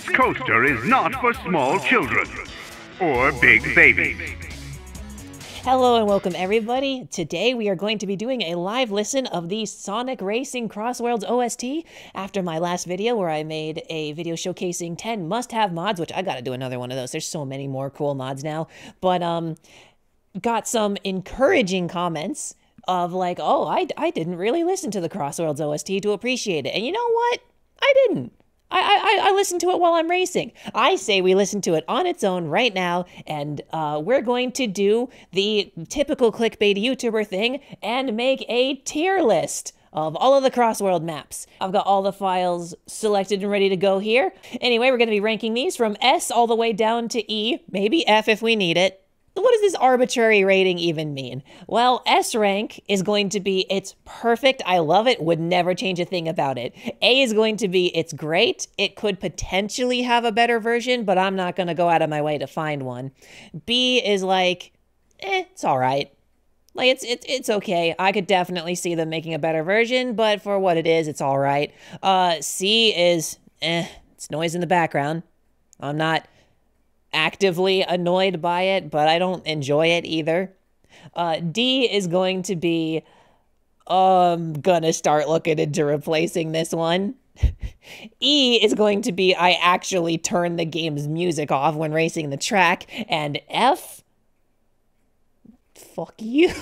This coaster is not for small children or big babies. Hello and welcome everybody. Today we are going to be doing a live listen of the Sonic Racing CrossWorlds OST after my last video where I made a video showcasing 10 must-have mods, which I gotta do another one of those. There's so many more cool mods now. But got some encouraging comments of like, oh, I didn't really listen to the CrossWorlds OST to appreciate it. And you know what? I didn't. I listen to it while I'm racing. I say we listen to it on its own right now, and we're going to do the typical clickbait YouTuber thing and make a tier list of all of the CrossWorld maps. I've got all the files selected and ready to go here. Anyway, we're going to be ranking these from S all the way down to E, maybe F if we need it. What does this arbitrary rating even mean? Well, S rank is going to be it's perfect, I love it, would never change a thing about it. A is going to be it's great, it could potentially have a better version, but I'm not going to go out of my way to find one. B is like, it's all right. Like, it's okay. I could definitely see them making a better version, but for what it is, it's all right. C is, it's noise in the background. I'm not actively annoyed by it, but I don't enjoy it either. D is going to be, I'm gonna start looking into replacing this one. E is going to be, I actually turn the game's music off when racing the track. And F, fuck you.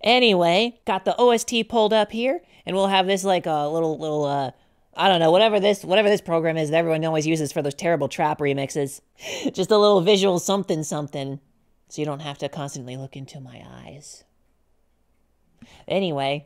Anyway, got the OST pulled up here, and we'll have this like a little I don't know, whatever this program is that everyone always uses for those terrible trap remixes. Just a little visual something, so you don't have to constantly look into my eyes. Anyway,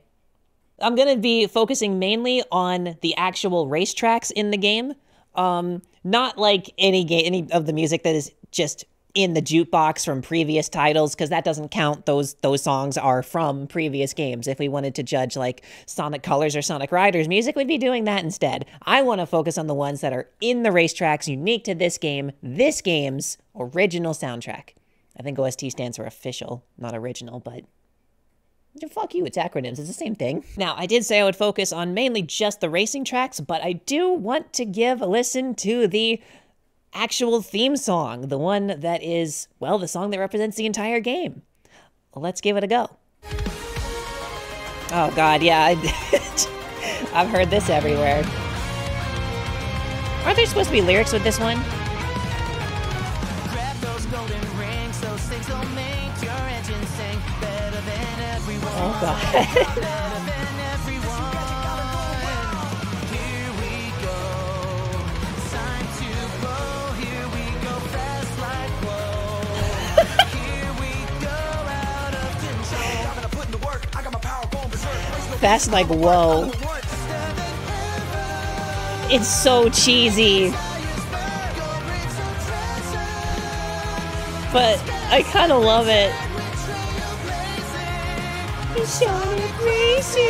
I'm going to be focusing mainly on the actual racetracks in the game. Not like any of the music that is just in the jukebox from previous titles, because that doesn't count. Those songs are from previous games. If we wanted to judge like Sonic Colors or Sonic Riders music, we'd be doing that instead. I want to focus on the ones that are in the racetracks unique to this game's original soundtrack. I think OST stands for official, not original, but fuck you, it's acronyms, it's the same thing. Now, I did say I would focus on mainly just the racing tracks, but I do want to give a listen to the actual theme song, the one that is, well, the song that represents the entire game. Let's give it a go. Oh god, yeah, I've heard this everywhere. Aren't there supposed to be lyrics with this one? Oh god. Fast like whoa. It's so cheesy. But I kind of love it. Sonic Racing.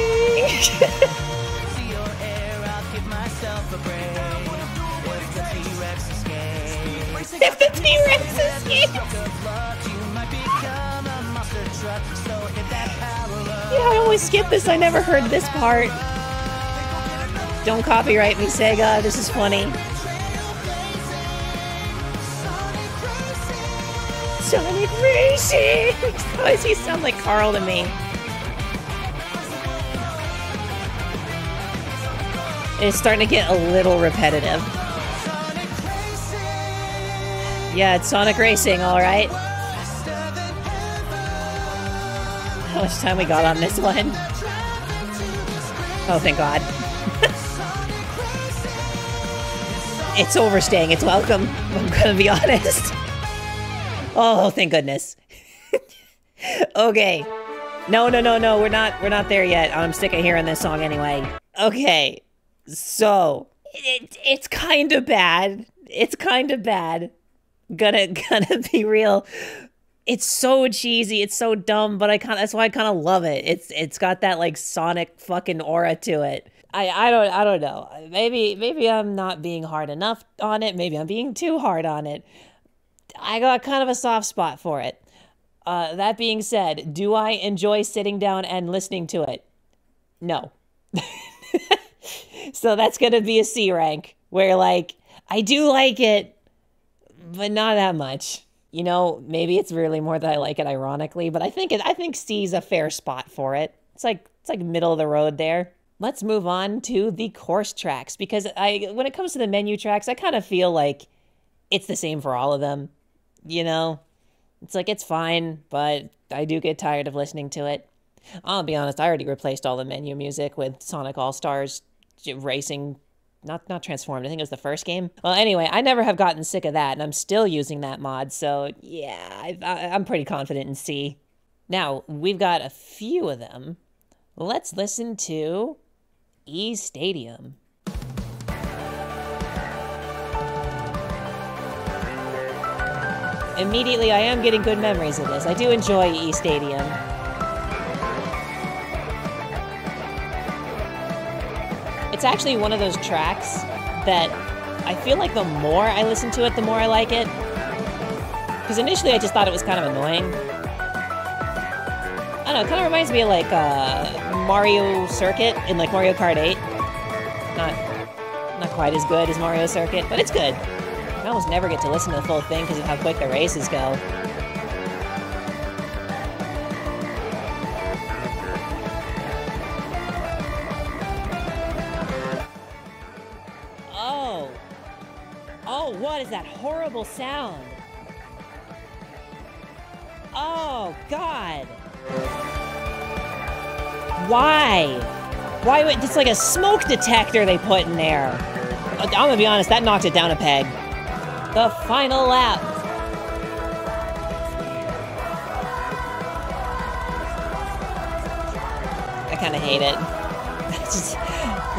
If the T-Rex escapes. Yeah, I always skip this. I never heard this part. Don't copyright me, Sega. This is funny. Sonic Racing! Why does he sound like Carl to me? It's starting to get a little repetitive. Yeah, it's Sonic Racing, alright. How much time we got on this one? Oh, thank God. It's overstaying its welcome, I'm gonna be honest. Oh, thank goodness. Okay. No, we're not there yet. I'm sick of hearing this song anyway. Okay, so it's kind of bad. It's kind of bad. Gonna be real. It's so cheesy, it's so dumb, but that's why I kind of love it. It's got that like Sonic fucking aura to it. I don't know. Maybe I'm not being hard enough on it. Maybe I'm being too hard on it. I got kind of a soft spot for it. That being said, do I enjoy sitting down and listening to it? No. So that's gonna be a C rank, where like I do like it, but not that much. You know, maybe it's really more that I like it ironically, but I think C's a fair spot for it. It's like middle of the road there. Let's move on to the course tracks, because when it comes to the menu tracks, I kind of feel like it's the same for all of them. You know, it's like, it's fine, but I do get tired of listening to it. I'll be honest, I already replaced all the menu music with Sonic All-Stars Racing, not Transformed, I think it was the first game. Well, anyway, I never have gotten sick of that, and I'm still using that mod, so yeah, I'm pretty confident in C. Now, we've got a few of them. Let's listen to E Stadium. Immediately, I am getting good memories of this. I do enjoy E Stadium. It's actually one of those tracks that I feel like the more I listen to it, the more I like it. Because initially I just thought it was kind of annoying. I don't know, it kind of reminds me of like Mario Circuit in like Mario Kart 8. Not quite as good as Mario Circuit, but it's good. I almost never get to listen to the full thing because of how quick the races go. Oh, what is that horrible sound? Oh, God. Why? Why would, it's like a smoke detector they put in there. I'm gonna be honest, that knocked it down a peg. The final lap. I kind of hate it. This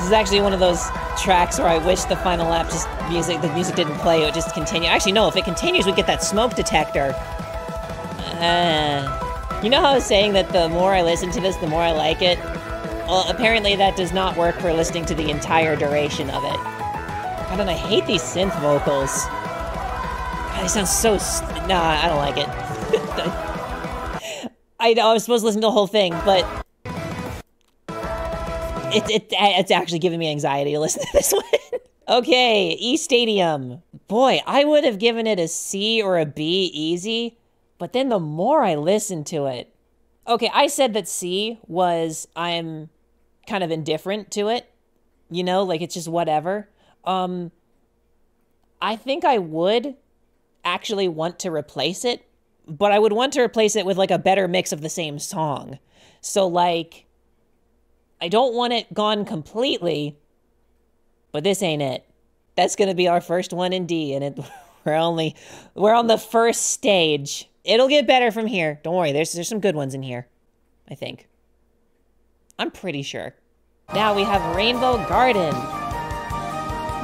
is actually one of those tracks where I wish the final lap the music didn't play, it would just continue. Actually, no, if it continues, we get that smoke detector. You know how I was saying that the more I listen to this, the more I like it? Well, apparently that does not work for listening to the entire duration of it. God, and I hate these synth vocals. God, they sound so... Nah, I don't like it. I know I was supposed to listen to the whole thing, but... It's actually giving me anxiety to listen to this one. Okay, E Stadium. Boy, I would have given it a C or a B easy, but then the more I listened to it... Okay, I said that C was, I'm kind of indifferent to it. You know, like it's just whatever. I think I would actually want to replace it, but I would want to replace it with like a better mix of the same song. So like... I don't want it gone completely, but this ain't it. That's gonna be our first one in D, and we're on the first stage. It'll get better from here. Don't worry, there's some good ones in here, I think. I'm pretty sure. Now we have Rainbow Garden.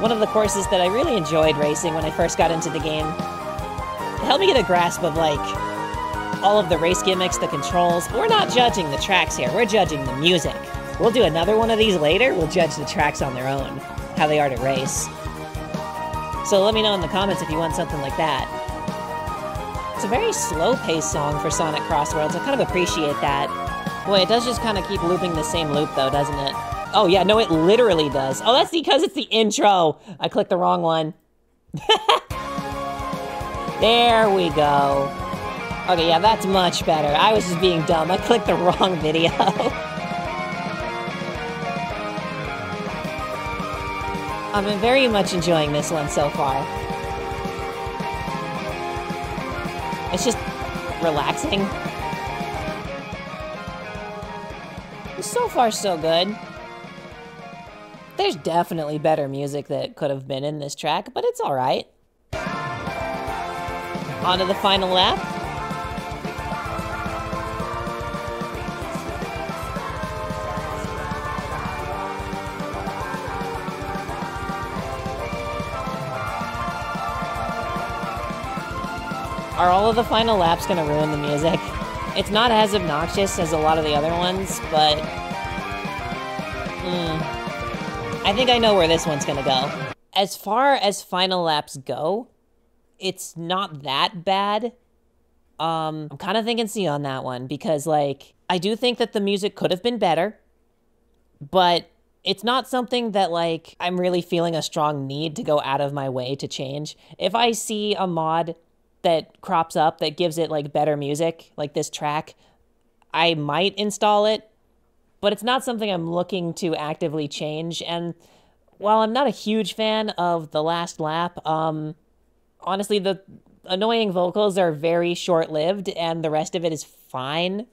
One of the courses that I really enjoyed racing when I first got into the game. It helped me get a grasp of like all of the race gimmicks, the controls. We're not judging the tracks here, we're judging the music. We'll do another one of these later. We'll judge the tracks on their own, how they are to race. So let me know in the comments if you want something like that. It's a very slow-paced song for Sonic CrossWorlds. I kind of appreciate that. Boy, it does just kind of keep looping the same loop, though, doesn't it? Oh, yeah, no, it literally does. Oh, that's because it's the intro. I clicked the wrong one. There we go. Okay, yeah, that's much better. I was just being dumb. I clicked the wrong video. I've been very much enjoying this one so far. It's just relaxing. So far, so good. There's definitely better music that could have been in this track, but it's alright. On to the final lap. Are all of the final laps gonna ruin the music? It's not as obnoxious as a lot of the other ones, but... I think I know where this one's gonna go. As far as final laps go, it's not that bad. I'm kind of thinking C on that one, because, like, I do think that the music could have been better, but It's not something that, like, I'm really feeling a strong need to go out of my way to change. If I see a mod that crops up that gives it, like, better music, like this track, I might install it, but it's not something I'm looking to actively change. And while I'm not a huge fan of The Last Lap, honestly, the annoying vocals are very short-lived, and the rest of it is fine.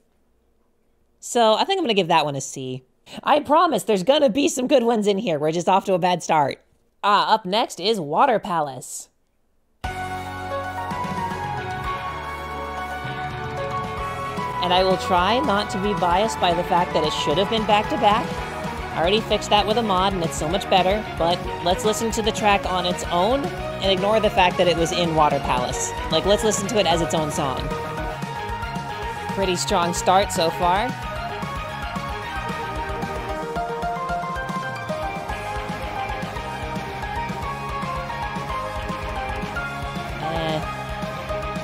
So I think I'm gonna give that one a C. I promise there's gonna be some good ones in here. We're just off to a bad start. Up next is Water Palace. And I will try not to be biased by the fact that it should have been back-to-back. I already fixed that with a mod and it's so much better, but let's listen to the track on its own and ignore the fact that it was in Water Palace. Like, let's listen to it as its own song. Pretty strong start so far.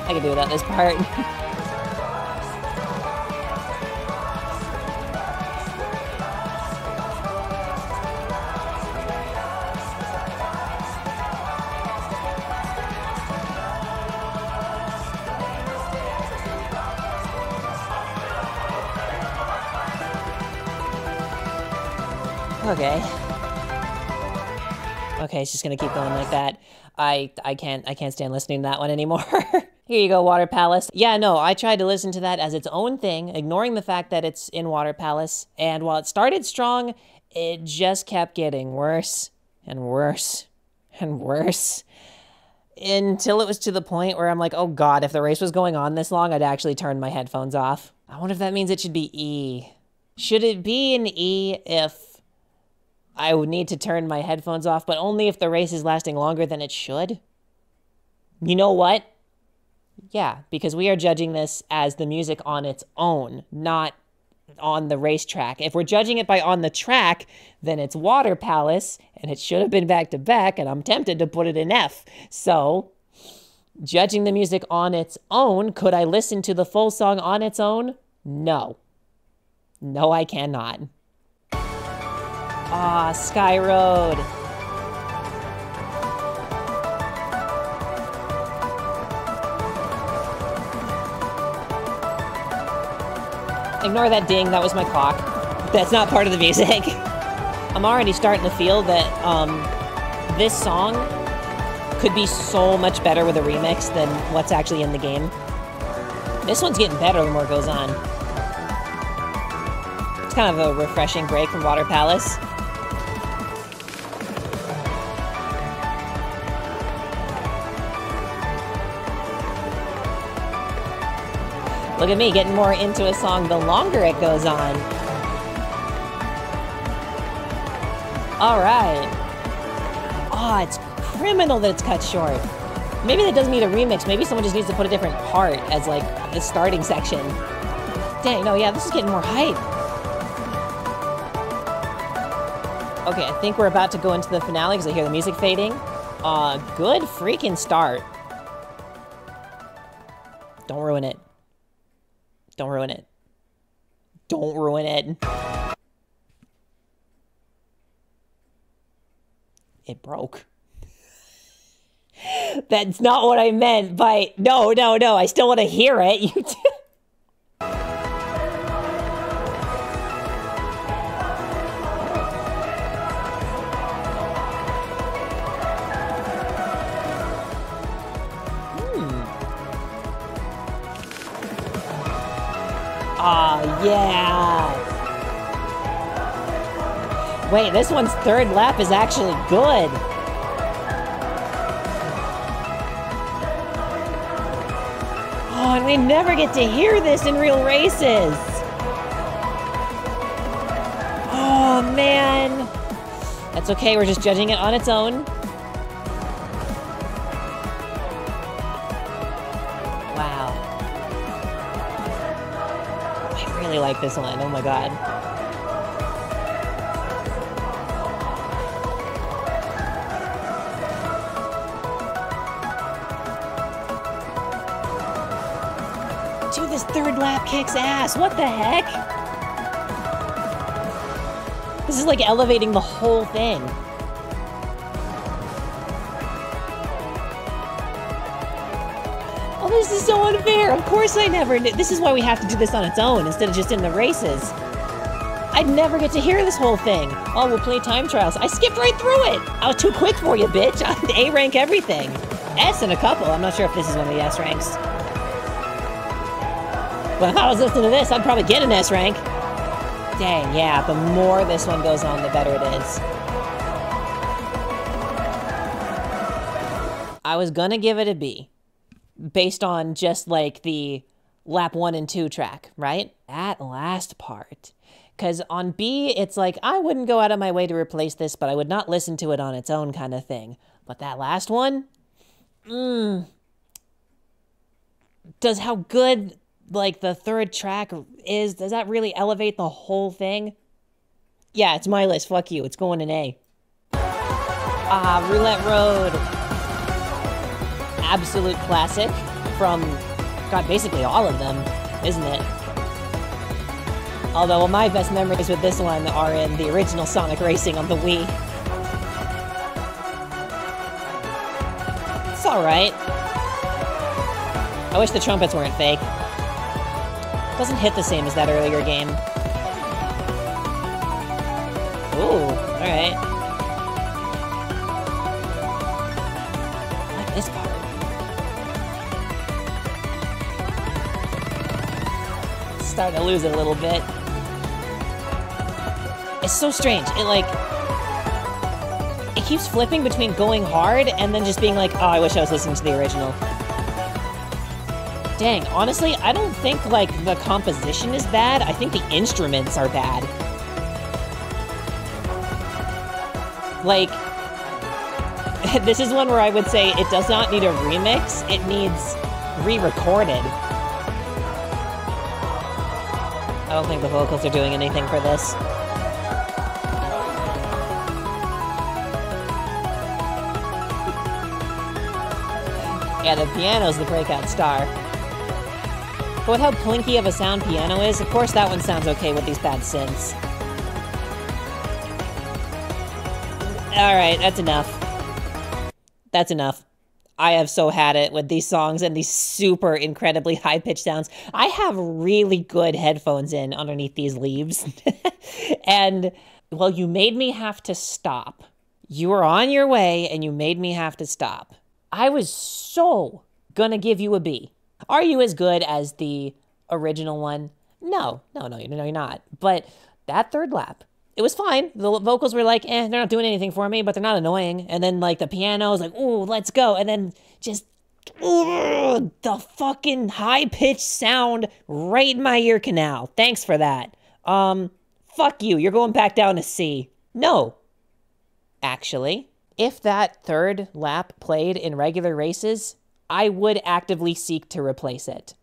I can do without this part. Okay. Okay, it's just gonna keep going like that. I can't stand listening to that one anymore. Here you go, Water Palace. Yeah, no, I tried to listen to that as its own thing, ignoring the fact that it's in Water Palace, and while it started strong, it just kept getting worse and worse and worse. Until it was to the point where I'm like, oh god, if the race was going on this long, I'd actually turn my headphones off. I wonder if that means it should be E. Should it be an E if I would need to turn my headphones off, but only if the race is lasting longer than it should? You know what? Yeah, because we are judging this as the music on its own, not on the racetrack. If we're judging it by on the track, then it's Water Palace, and it should have been back-to-back, and I'm tempted to put it in F. So, judging the music on its own, could I listen to the full song on its own? No. No, I cannot. Ah, Sky Road. Ignore that ding, that was my clock. That's not part of the music. I'm already starting to feel that this song could be so much better with a remix than what's actually in the game. This one's getting better the more it goes on. It's kind of a refreshing break from Water Palace. Look at me getting more into a song the longer it goes on. All right. Oh, it's criminal that it's cut short. Maybe that doesn't need a remix. Maybe someone just needs to put a different part as like the starting section. Dang, no, yeah, this is getting more hype. Okay, I think we're about to go into the finale because I hear the music fading. Good freaking start. Don't ruin it. Don't ruin it. Don't ruin it. It broke. That's not what I meant by... No, no, no. I still want to hear it. You yeah. Wait, this one's third lap is actually good. Oh, and we never get to hear this in real races. Oh, man. That's okay, we're just judging it on its own. Wow. I really like this one, oh my god. Dude, this third lap kicks ass. What the heck? This is like elevating the whole thing. Oh, this is so unfair. Of course I never knew. This is why we have to do this on its own instead of just in the races. I'd never get to hear this whole thing. Oh, we'll play time trials. I skipped right through it. I was too quick for you, bitch. I A rank everything. S in a couple. I'm not sure if this is one of the S ranks. But if I was listening to this, I'd probably get an S rank. Dang, yeah, the more this one goes on, the better it is. I was gonna give it a B, based on just like the lap 1 and 2 track, right? That last part. Because on B, it's like, I wouldn't go out of my way to replace this, but I would not listen to it on its own kind of thing. But that last one, does how good, like, the third track is, does that really elevate the whole thing? Yeah, it's my list. Fuck you. It's going in A. Roulette Road. Absolute classic from, God, basically all of them, isn't it? Although my best memories with this one are in the original Sonic Racing on the Wii. It's alright. I wish the trumpets weren't fake. Doesn't hit the same as that earlier game. Ooh, alright. I like this part. Starting to lose it a little bit. It's so strange. It keeps flipping between going hard and then just being like, oh, I wish I was listening to the original. Dang, honestly, I don't think, like, the composition is bad. I think the instruments are bad. Like, this is one where I would say it does not need a remix. It needs re-recorded. I don't think the vocals are doing anything for this. Yeah, the piano's the breakout star. But with how plinky of a sound piano is, of course that one sounds okay with these bad synths. Alright, that's enough. That's enough. I have so had it with these songs and these super incredibly high-pitched sounds. I have really good headphones in underneath these leaves. And, well, you made me have to stop. You were on your way and you made me have to stop. I was so gonna give you a B. Are you as good as the original one? No, you're not. But that third lap, it was fine. The vocals were like, they're not doing anything for me, but they're not annoying. And then, like, the piano was like, ooh, let's go. And then just, ooh, the fucking high-pitched sound right in my ear canal. Thanks for that. Fuck you. You're going back down to C. No. Actually, if that third lap played in regular races, I would actively seek to replace it.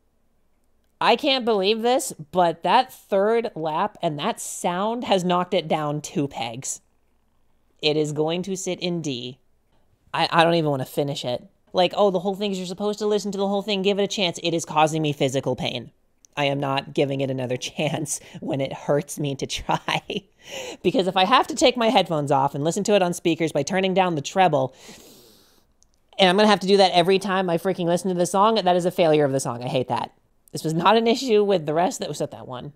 I can't believe this, but that third lap and that sound has knocked it down 2 pegs. It is going to sit in D. I don't even want to finish it. Like, oh, the whole thing is you're supposed to listen to the whole thing, give it a chance. It is causing me physical pain. I am not giving it another chance when it hurts me to try. Because if I have to take my headphones off and listen to it on speakers by turning down the treble, and I'm going to have to do that every time I freaking listen to the song, that is a failure of the song. I hate that. This was not an issue with the rest that was at that one.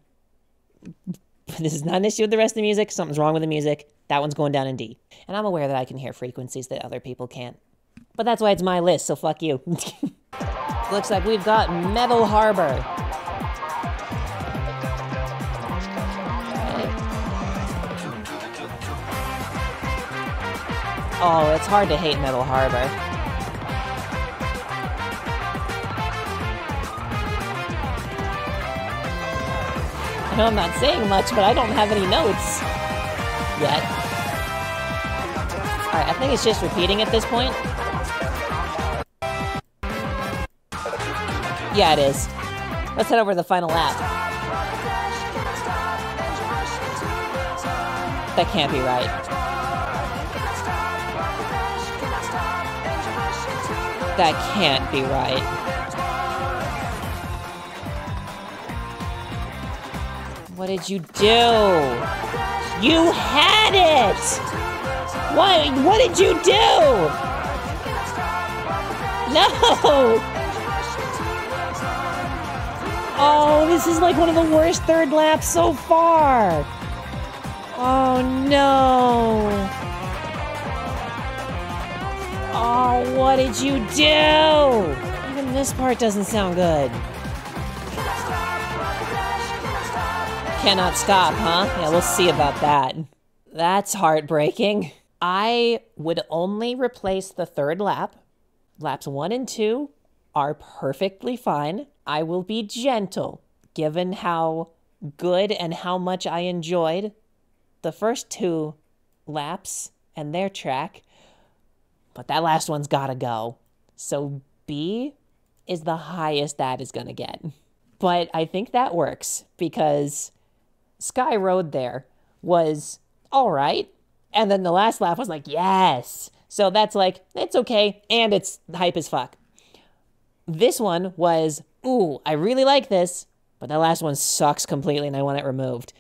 This is not an issue with the rest of the music. Something's wrong with the music. That one's going down in D. And I'm aware that I can hear frequencies that other people can't. But that's why it's my list, so fuck you. Looks like we've got Metal Harbor. Oh, it's hard to hate Metal Harbor. I know I'm not saying much, but I don't have any notes yet. Alright, I think it's just repeating at this point. Yeah, it is. Let's head over to the final lap. That can't be right. That can't be right. What did you do? You had it! What did you do? No! Oh, this is like one of the worst third laps so far. Oh no. Oh, what did you do? Even this part doesn't sound good. Cannot stop, huh? Yeah, we'll see about that. That's heartbreaking. I would only replace the third lap. Laps 1 and 2 are perfectly fine. I will be gentle, given how good and how much I enjoyed the first 2 laps and their track. But that last one's gotta go. So B is the highest that is gonna get. But I think that works because Sky Road there was all right. And then the last lap was like, yes. So that's like, it's okay. And it's hype as fuck. This one was, ooh, I really like this, but that last one sucks completely and I want it removed.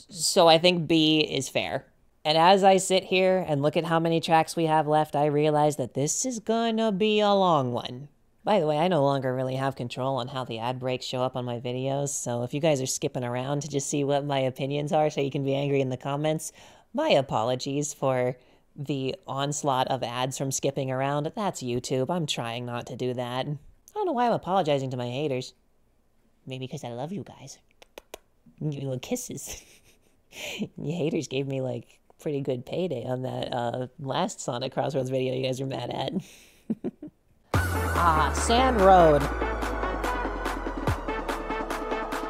So I think B is fair. And as I sit here and look at how many tracks we have left, I realize that this is gonna be a long one. By the way, I no longer really have control on how the ad breaks show up on my videos, so if you guys are skipping around to just see what my opinions are so you can be angry in the comments, my apologies for the onslaught of ads from skipping around. That's YouTube. I'm trying not to do that. I don't know why I'm apologizing to my haters. Maybe because I love you guys. Give you little kisses. You haters gave me, like, pretty good payday on that last Sonic CrossWorlds video you guys were mad at. Sand Road.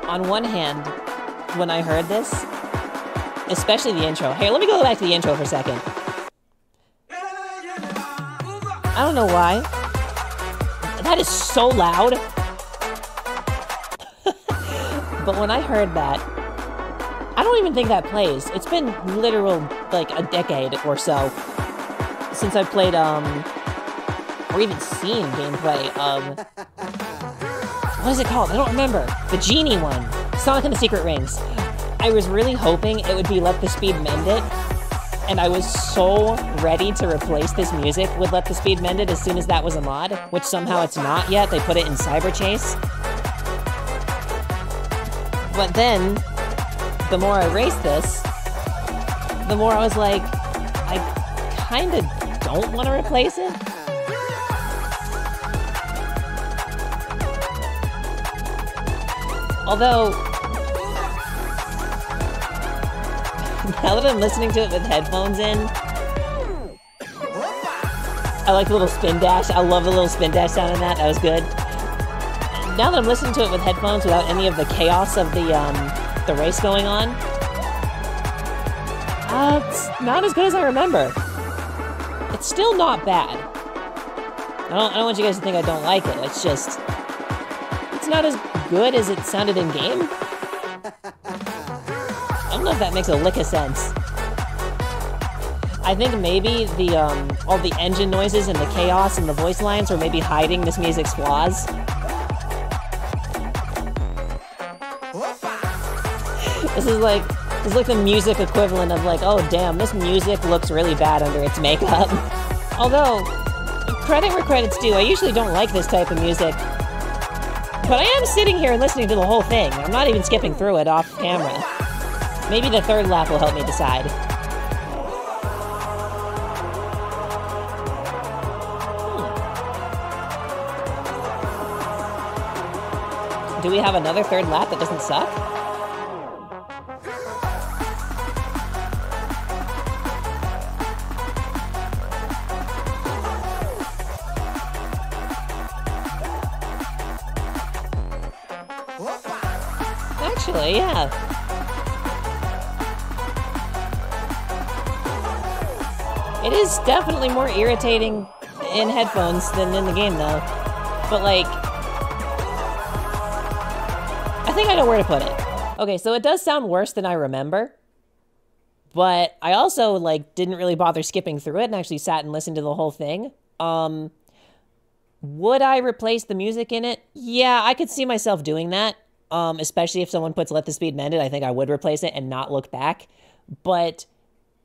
On one hand, when I heard this, especially the intro. Hey, let me go back to the intro for a second. I don't know why. That is so loud. But when I heard that, I don't even think that plays. It's been literal, like, a decade or so since I've played, or even seen gameplay of, what is it called? I don't remember. The genie one. Sonic and the Secret Rings. I was really hoping it would be Let the Speed Mend It, and I was so ready to replace this music with Let the Speed Mend It as soon as that was a mod, which somehow it's not yet. They put it in Cyber Chase. But then, the more I raced this, the more I was like, I kinda don't want to replace it. Although, now that I'm listening to it with headphones in, I like the little spin dash. I love the little spin dash sound in that. That was good. Now that I'm listening to it with headphones without any of the chaos of the race going on, it's not as good as I remember. It's still not bad. I don't want you guys to think I don't like it. It's just, it's not as good as it sounded in game. I don't know if that makes a lick of sense. I think maybe the all the engine noises and the chaos and the voice lines were maybe hiding this music's flaws. This is like the music equivalent of like, oh damn, this music looks really bad under its makeup. Although, credit where credit's due, I usually don't like this type of music. But I am sitting here and listening to the whole thing. I'm not even skipping through it off camera. Maybe the third lap will help me decide. Do we have another third lap that doesn't suck? Actually, yeah. It is definitely more irritating in headphones than in the game, though. But, like, I think I know where to put it. Okay, so it does sound worse than I remember. But I also, like, didn't really bother skipping through it and actually sat and listened to the whole thing. Would I replace the music in it? Yeah, I could see myself doing that. Especially if someone puts Let the Speed Mend It, I think I would replace it and not look back. but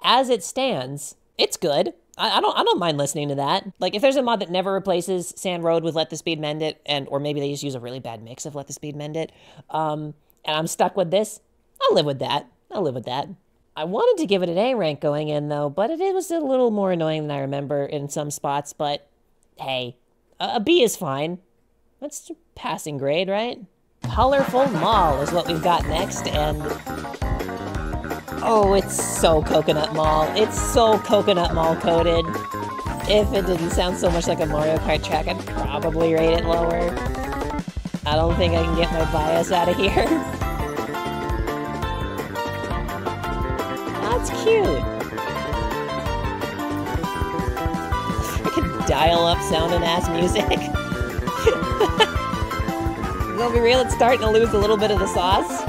as it stands, it's good. I don't mind listening to that. Like, if there's a mod that never replaces Sand Road with Let the Speed Mend It, or maybe they just use a really bad mix of Let the Speed Mend It, and I'm stuck with this, I'll live with that. I'll live with that. I wanted to give it an A rank going in, though, but it was a little more annoying than I remember in some spots, but hey, a B is fine. That's a passing grade, right? Colorful Mall is what we've got next, and oh, it's so Coconut Mall. It's so Coconut Mall coded. If it didn't sound so much like a Mario Kart track, I'd probably rate it lower. I don't think I can get my bias out of here. That's cute. Freaking dial-up sounding ass music. Gonna be real, it's starting to lose a little bit of the sauce.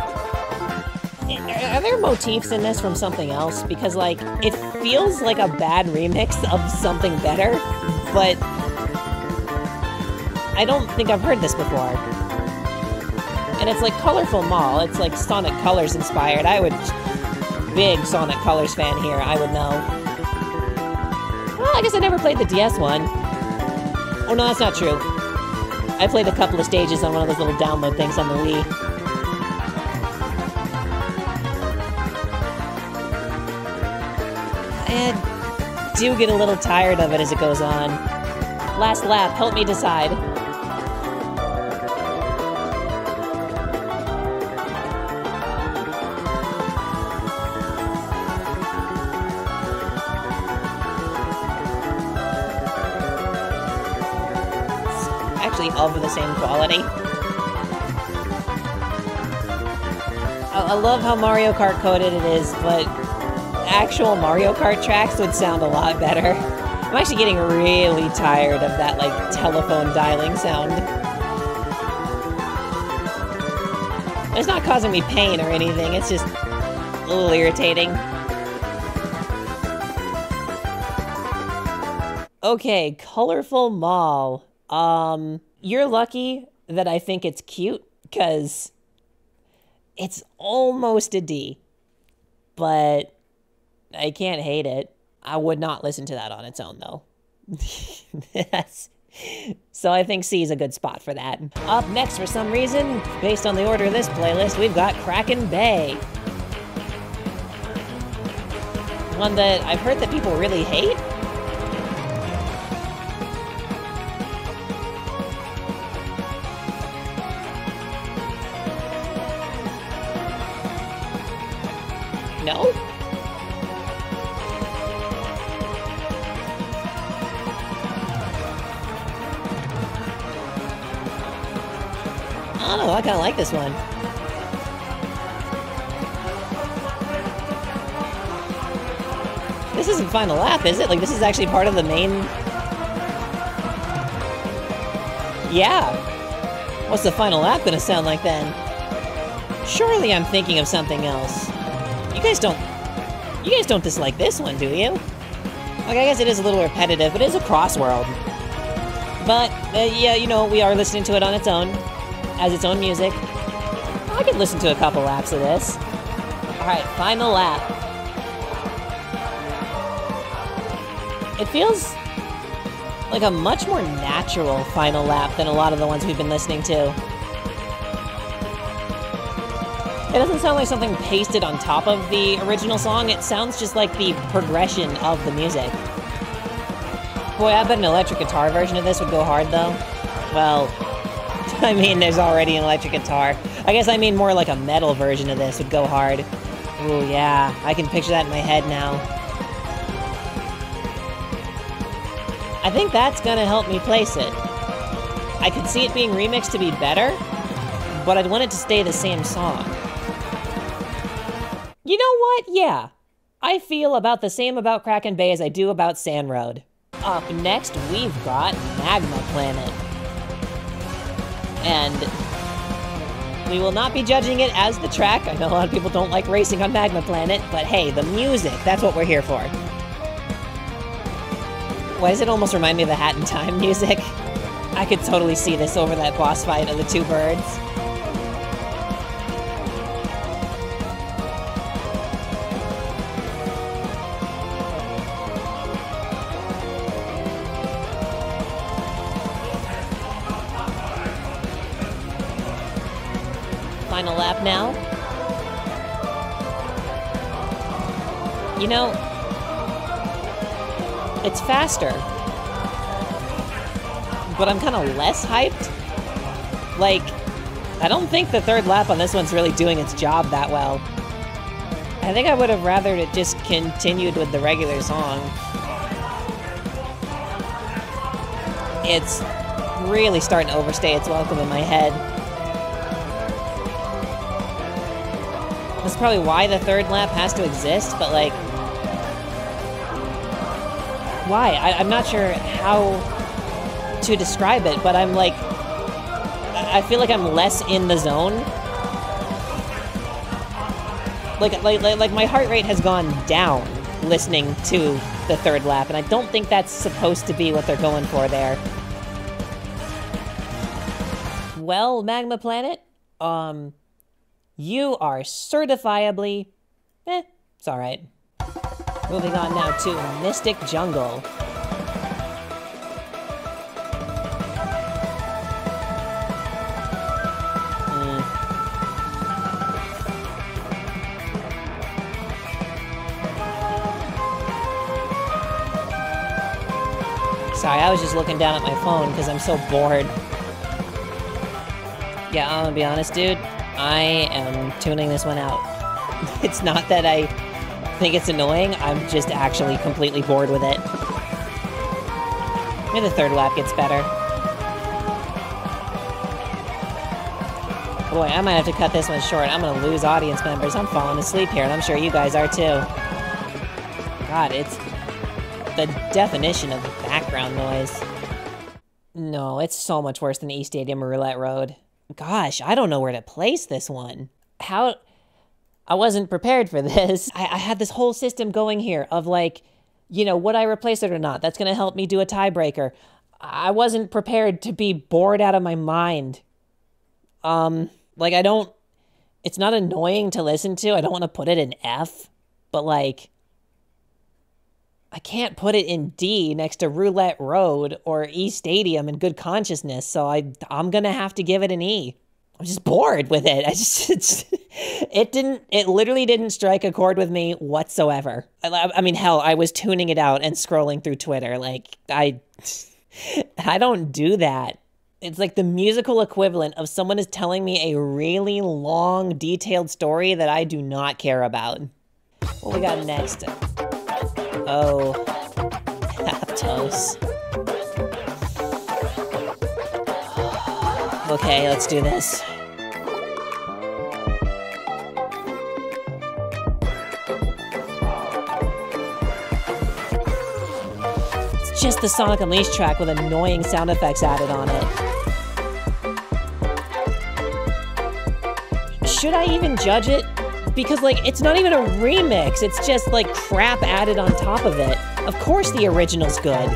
Are there motifs in this from something else? Because, like, it feels like a bad remix of something better, but I don't think I've heard this before. And it's like Colorful Mall. It's like Sonic Colors inspired. Big Sonic Colors fan here, I would know. Well, I guess I never played the DS one. Oh no, that's not true. I played a couple of stages on one of those little download things on the Wii. I do get a little tired of it as it goes on. Last lap, help me decide. It's actually of the same quality. I love how Mario Kart coded it is, but actual Mario Kart tracks would sound a lot better. I'm actually getting really tired of that, like, telephone dialing sound. It's not causing me pain or anything, it's just a little irritating. Okay, Colorful Mall. You're lucky that I think it's cute, because it's almost a D. But I can't hate it. I would not listen to that on its own, though. Yes. So I think C is a good spot for that. Up next, for some reason, based on the order of this playlist, we've got Kraken Bay. One that I've heard that people really hate. No? I don't know, I kind of like this one. This isn't Final Lap, is it? Like, this is actually part of the main... Yeah. What's the Final Lap gonna sound like then? Surely I'm thinking of something else. You guys don't dislike this one, do you? Like, I guess it is a little repetitive, but it is a CrossWorld. But, yeah, you know, we are listening to it on its own, as its own music. I could listen to a couple laps of this. Alright, Final Lap. It feels like a much more natural Final Lap than a lot of the ones we've been listening to. It doesn't sound like something pasted on top of the original song, it sounds just like the progression of the music. Boy, I bet an electric guitar version of this would go hard, though. Well, I mean, there's already an electric guitar. I guess I mean more like a metal version of this would go hard. Ooh, yeah, I can picture that in my head now. I think that's gonna help me place it. I could see it being remixed to be better, but I'd want it to stay the same song. You know what? Yeah. I feel about the same about Kraken Bay as I do about Sand Road. Up next, we've got Magma Planet. And we will not be judging it as the track. I know a lot of people don't like racing on Magma Planet, but hey, the music, that's what we're here for. Why does it almost remind me of the Hat in Time music? I could totally see this over that boss fight of the two birds. final lap now. You know, it's faster, but I'm kind of less hyped. Like, I don't think the third lap on this one's really doing its job that well. I think I would have rather it just continued with the regular song. It's really starting to overstay its welcome in my head. That's probably why the third lap has to exist, but like, why? I'm not sure how to describe it, but I'm like, I feel like I'm less in the zone. Like my heart rate has gone down listening to the third lap, and I don't think that's supposed to be what they're going for there. Well, Magma Planet, you are certifiably, it's alright. Moving on now to Mystic Jungle. Sorry, I was just looking down at my phone because I'm so bored. Yeah, I'm gonna be honest, dude. I am tuning this one out. It's not that I think it's annoying, I'm just actually completely bored with it. Maybe the third lap gets better. Boy, I might have to cut this one short. I'm gonna lose audience members. I'm falling asleep here, and I'm sure you guys are too. God, it's the definition of background noise. No, it's so much worse than East Stadium or Roulette Road. Gosh, I don't know where to place this one. How... I wasn't prepared for this. I had this whole system going here of like, you know, would I replace it or not? That's gonna help me do a tiebreaker. I wasn't prepared to be bored out of my mind. Like I don't... It's not annoying to listen to. I don't want to put it in F, but like... I can't put it in D next to Roulette Road or E Stadium in good consciousness, so I'm gonna have to give it an E. I'm just bored with it. It literally didn't strike a chord with me whatsoever. I mean, hell, I was tuning it out and scrolling through Twitter. Like, I don't do that. It's like the musical equivalent of someone is telling me a really long, detailed story that I do not care about. What we got next? Oh, Apotos. Okay, let's do this. It's just the Sonic Unleashed track with annoying sound effects added on it. Should I even judge it? Because, like, it's not even a remix, it's just, like, crap added on top of it. Of course the original's good.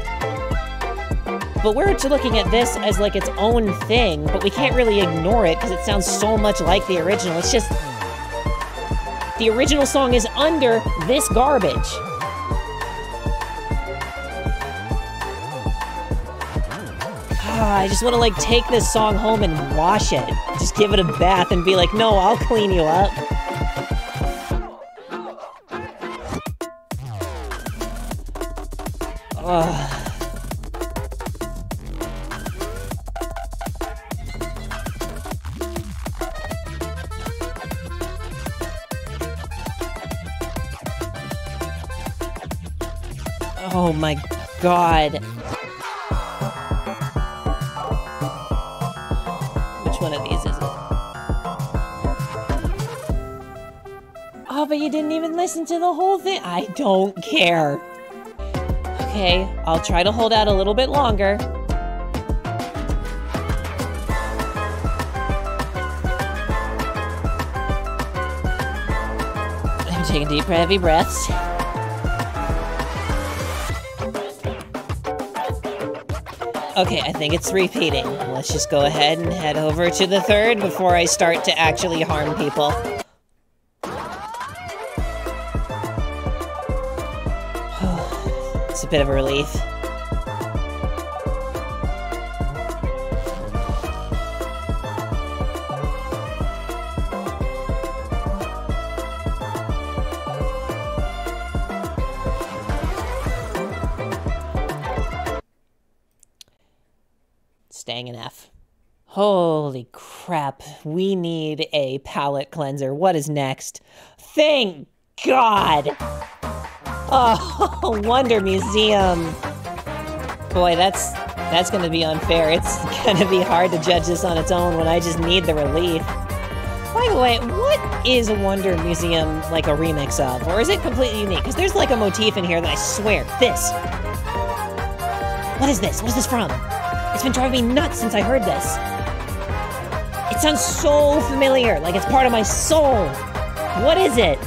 But we're looking at this as, like, its own thing, but we can't really ignore it because it sounds so much like the original. It's just... the original song is under this garbage. I just want to, like, take this song home and wash it. Just give it a bath and be like, no, I'll clean you up. Oh my god. Which one of these is it? Oh, but you didn't even listen to the whole thing. I don't care. Okay, I'll try to hold out a little bit longer. I'm taking deep, heavy breaths. Okay, I think it's repeating. Let's just go ahead and head over to the third before I start to actually harm people. It's a bit of a relief. staying in F. Holy crap, we need a palette cleanser. What is next? Thank God! Oh, Wonder Museum. Boy, that's gonna be unfair. It's gonna be hard to judge this on its own when I just need the relief. By the way, what is a Wonder Museum like a remix of? Or is it completely unique? Because there's like a motif in here that I swear, this. What is this? What is this from? It's been driving me nuts since I heard this. It sounds so familiar, like it's part of my soul. What is it?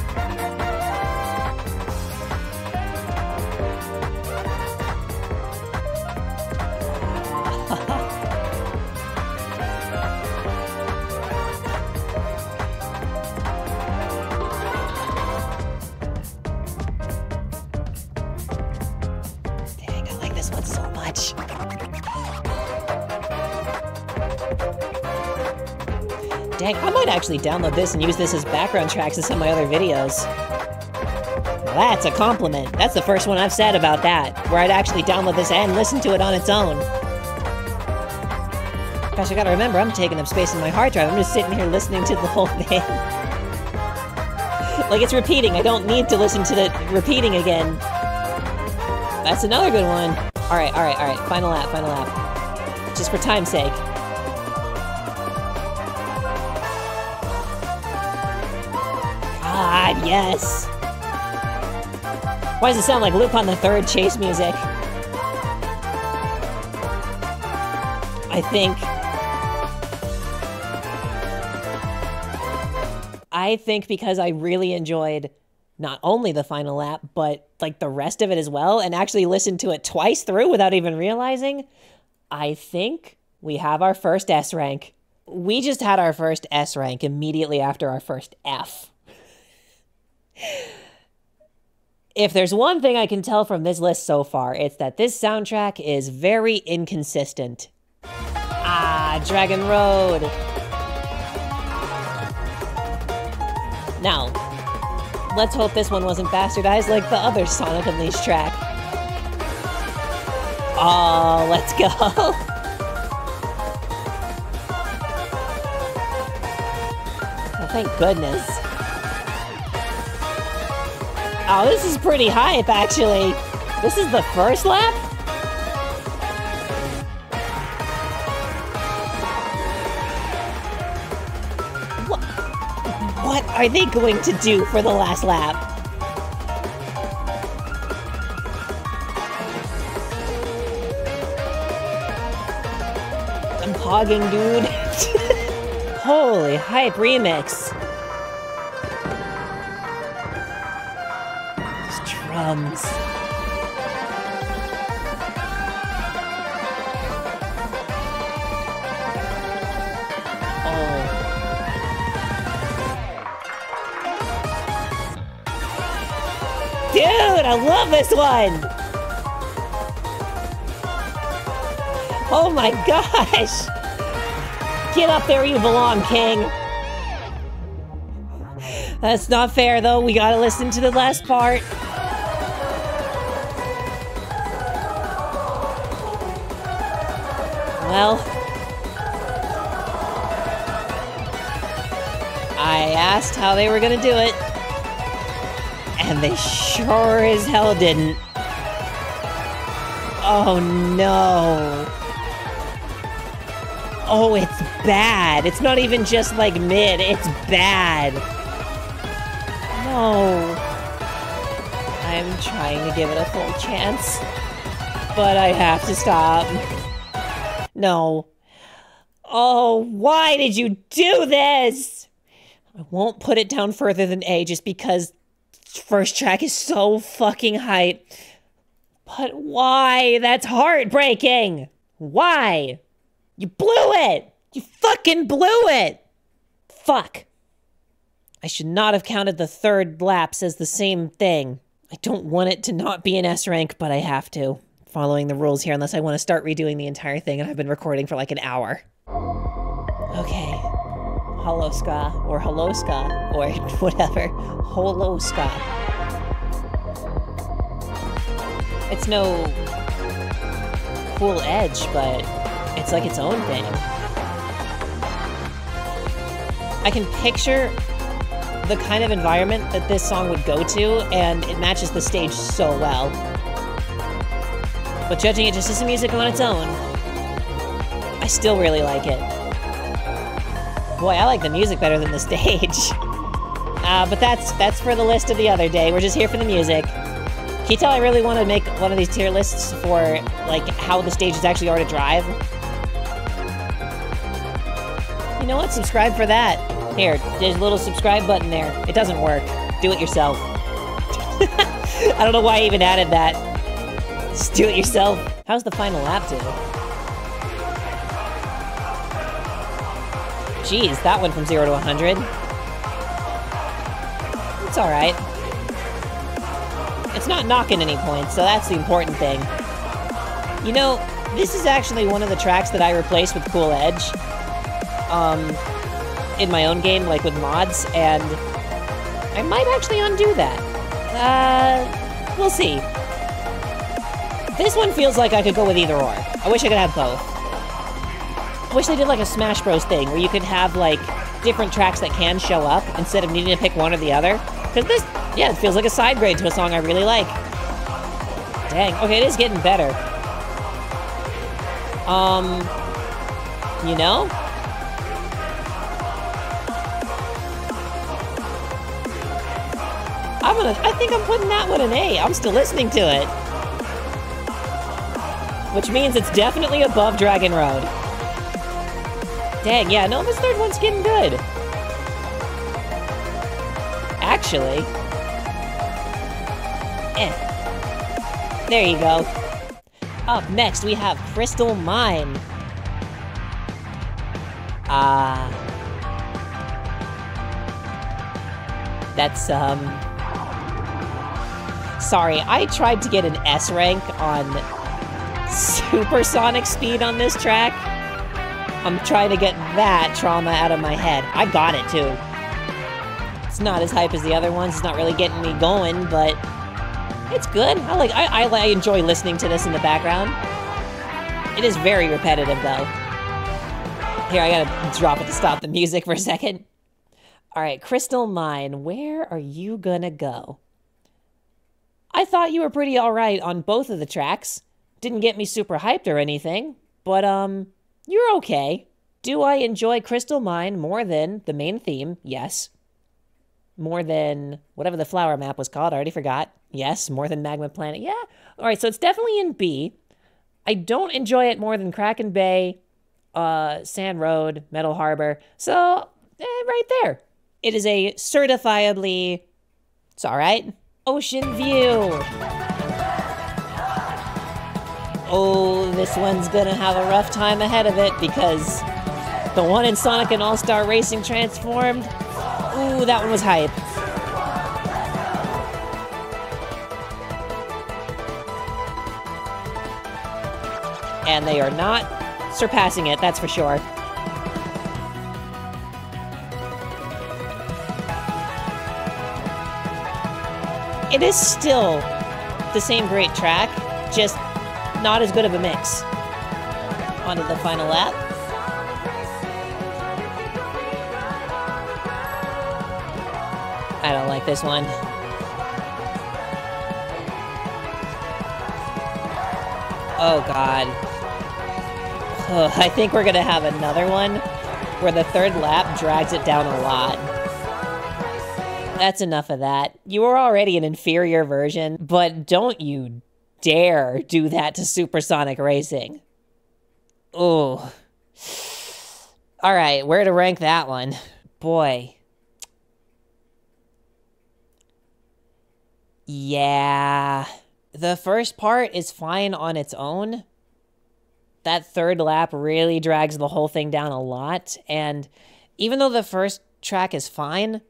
Dang, I like this one so much. Dang, I might actually download this and use this as background tracks in some of my other videos. Now that's a compliment. That's the first one I've said about that, where I'd actually download this and listen to it on its own. Gosh, I gotta remember, I'm taking up space in my hard drive. I'm just sitting here listening to the whole thing. Like it's repeating. I don't need to listen to the repeating again. That's another good one. All right. Final lap. Just for time's sake. God, yes! Why does it sound like Lupin the Third chase music? I think because I really enjoyed not only the final lap, but like the rest of it as well, and actually listened to it twice through without even realizing, I think we have our first S rank. We just had our first S rank immediately after our first F. If there's one thing I can tell from this list so far, it's that this soundtrack is very inconsistent. Ah, Dragon Road. Now, let's hope this one wasn't bastardized like the other Sonic Unleashed track. Oh, let's go. Oh, thank goodness. Oh, this is pretty hype, actually. This is the first lap? What are they going to do for the last lap? I'm hogging, dude. Holy hype remix. Drums. Oh. Dude, I love this one! Oh my gosh! Get up there, you belong, King! That's not fair, though. We gotta listen to the last part. Well, I asked how they were gonna do it, and they sure as hell didn't. Oh no. Oh, it's bad. It's not even just like mid, it's bad. No. I'm trying to give it a full chance, but I have to stop. No. Oh, why did you do this? I won't put it down further than A just because first track is so fucking hype. But why? That's heartbreaking. Why? You blew it. You fucking blew it. Fuck. I should not have counted the third laps as the same thing. I don't want it to not be an S rank, but I have to. Following the rules here unless I want to start redoing the entire thing, and I've been recording for like an hour. Okay. Holoska, or Holoska, or whatever. Holoska. It's no cool edge, but It's like its own thing. I can picture the kind of environment that this song would go to, and it matches the stage so well. But judging it just as the music on its own, I still really like it. Boy, I like the music better than the stage. But that's for the list of the other day. We're just here for the music. Can you tell I really want to make one of these tier lists for, like, how the stages actually are to drive? You know what? Subscribe for that. Here, there's a little subscribe button there. It doesn't work. Do it yourself. I don't know why I even added that. Just do it yourself. How's the final lap do? Jeez, that went from 0 to 100. It's alright. It's not knocking any points, so that's the important thing. You know, this is actually one of the tracks that I replaced with Cool Edge. In my own game, like with mods, and I might actually undo that. We'll see. This one feels like I could go with either or. I wish I could have both. I wish they did like a Smash Bros thing, where you could have like different tracks that can show up, instead of needing to pick one or the other. Because this, yeah, it feels like a side grade to a song I really like. Dang, okay, it is getting better. You know? I think I'm putting that one an A. I'm still listening to it. Which means it's definitely above Dragon Road. Dang, yeah, no, this third one's getting good. Actually. There you go. Up next, we have Crystal Mine. That's, sorry, I tried to get an S rank on supersonic speed on this track. I'm trying to get that trauma out of my head. I got it, too. It's not as hype as the other ones. It's not really getting me going, but it's good. I enjoy listening to this in the background. It is very repetitive, though. Here, I gotta drop it to stop the music for a second. Alright, Crystal Mine, where are you gonna go? I thought you were pretty alright on both of the tracks. Didn't get me super hyped or anything, but, you're okay. Do I enjoy Crystal Mine more than the main theme? Yes. More than whatever the flower map was called, I already forgot. Yes. More than Magma Planet? Yeah. Alright, so it's definitely in B. I don't enjoy it more than Kraken Bay, Sand Road, Metal Harbor, so, right there. It is a certifiably, it's alright. Ocean View. Oh, this one's gonna have a rough time ahead of it because the one in Sonic and All-Star Racing Transformed, ooh, that one was hype. And they are not surpassing it, that's for sure. It is still the same great track, just not as good of a mix. Onto the final lap. I don't like this one. Oh god. Ugh, I think we're gonna have another one where the third lap drags it down a lot. That's enough of that. You were already an inferior version, but don't you dare do that to Supersonic Racing. Ooh. Alright, where to rank that one? Boy. Yeah. The first part is fine on its own. That third lap really drags the whole thing down a lot, and even though the first track is fine,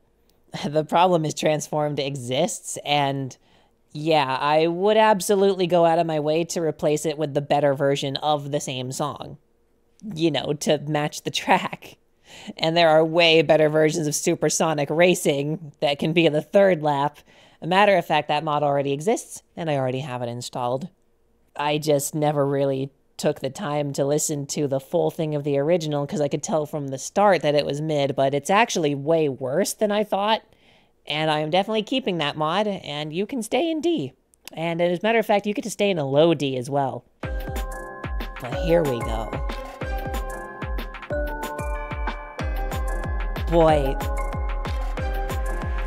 the problem is Transformed exists, and yeah, I would absolutely go out of my way to replace it with the better version of the same song. You know, to match the track. And there are way better versions of Supersonic Racing that can be in the third lap. A matter of fact, that mod already exists, and I already have it installed. I just never really took the time to listen to the full thing of the original because I could tell from the start that it was mid, but it's actually way worse than I thought. And I am definitely keeping that mod, and you can stay in D. And as a matter of fact, you get to stay in a low D as well. But here we go. Boy,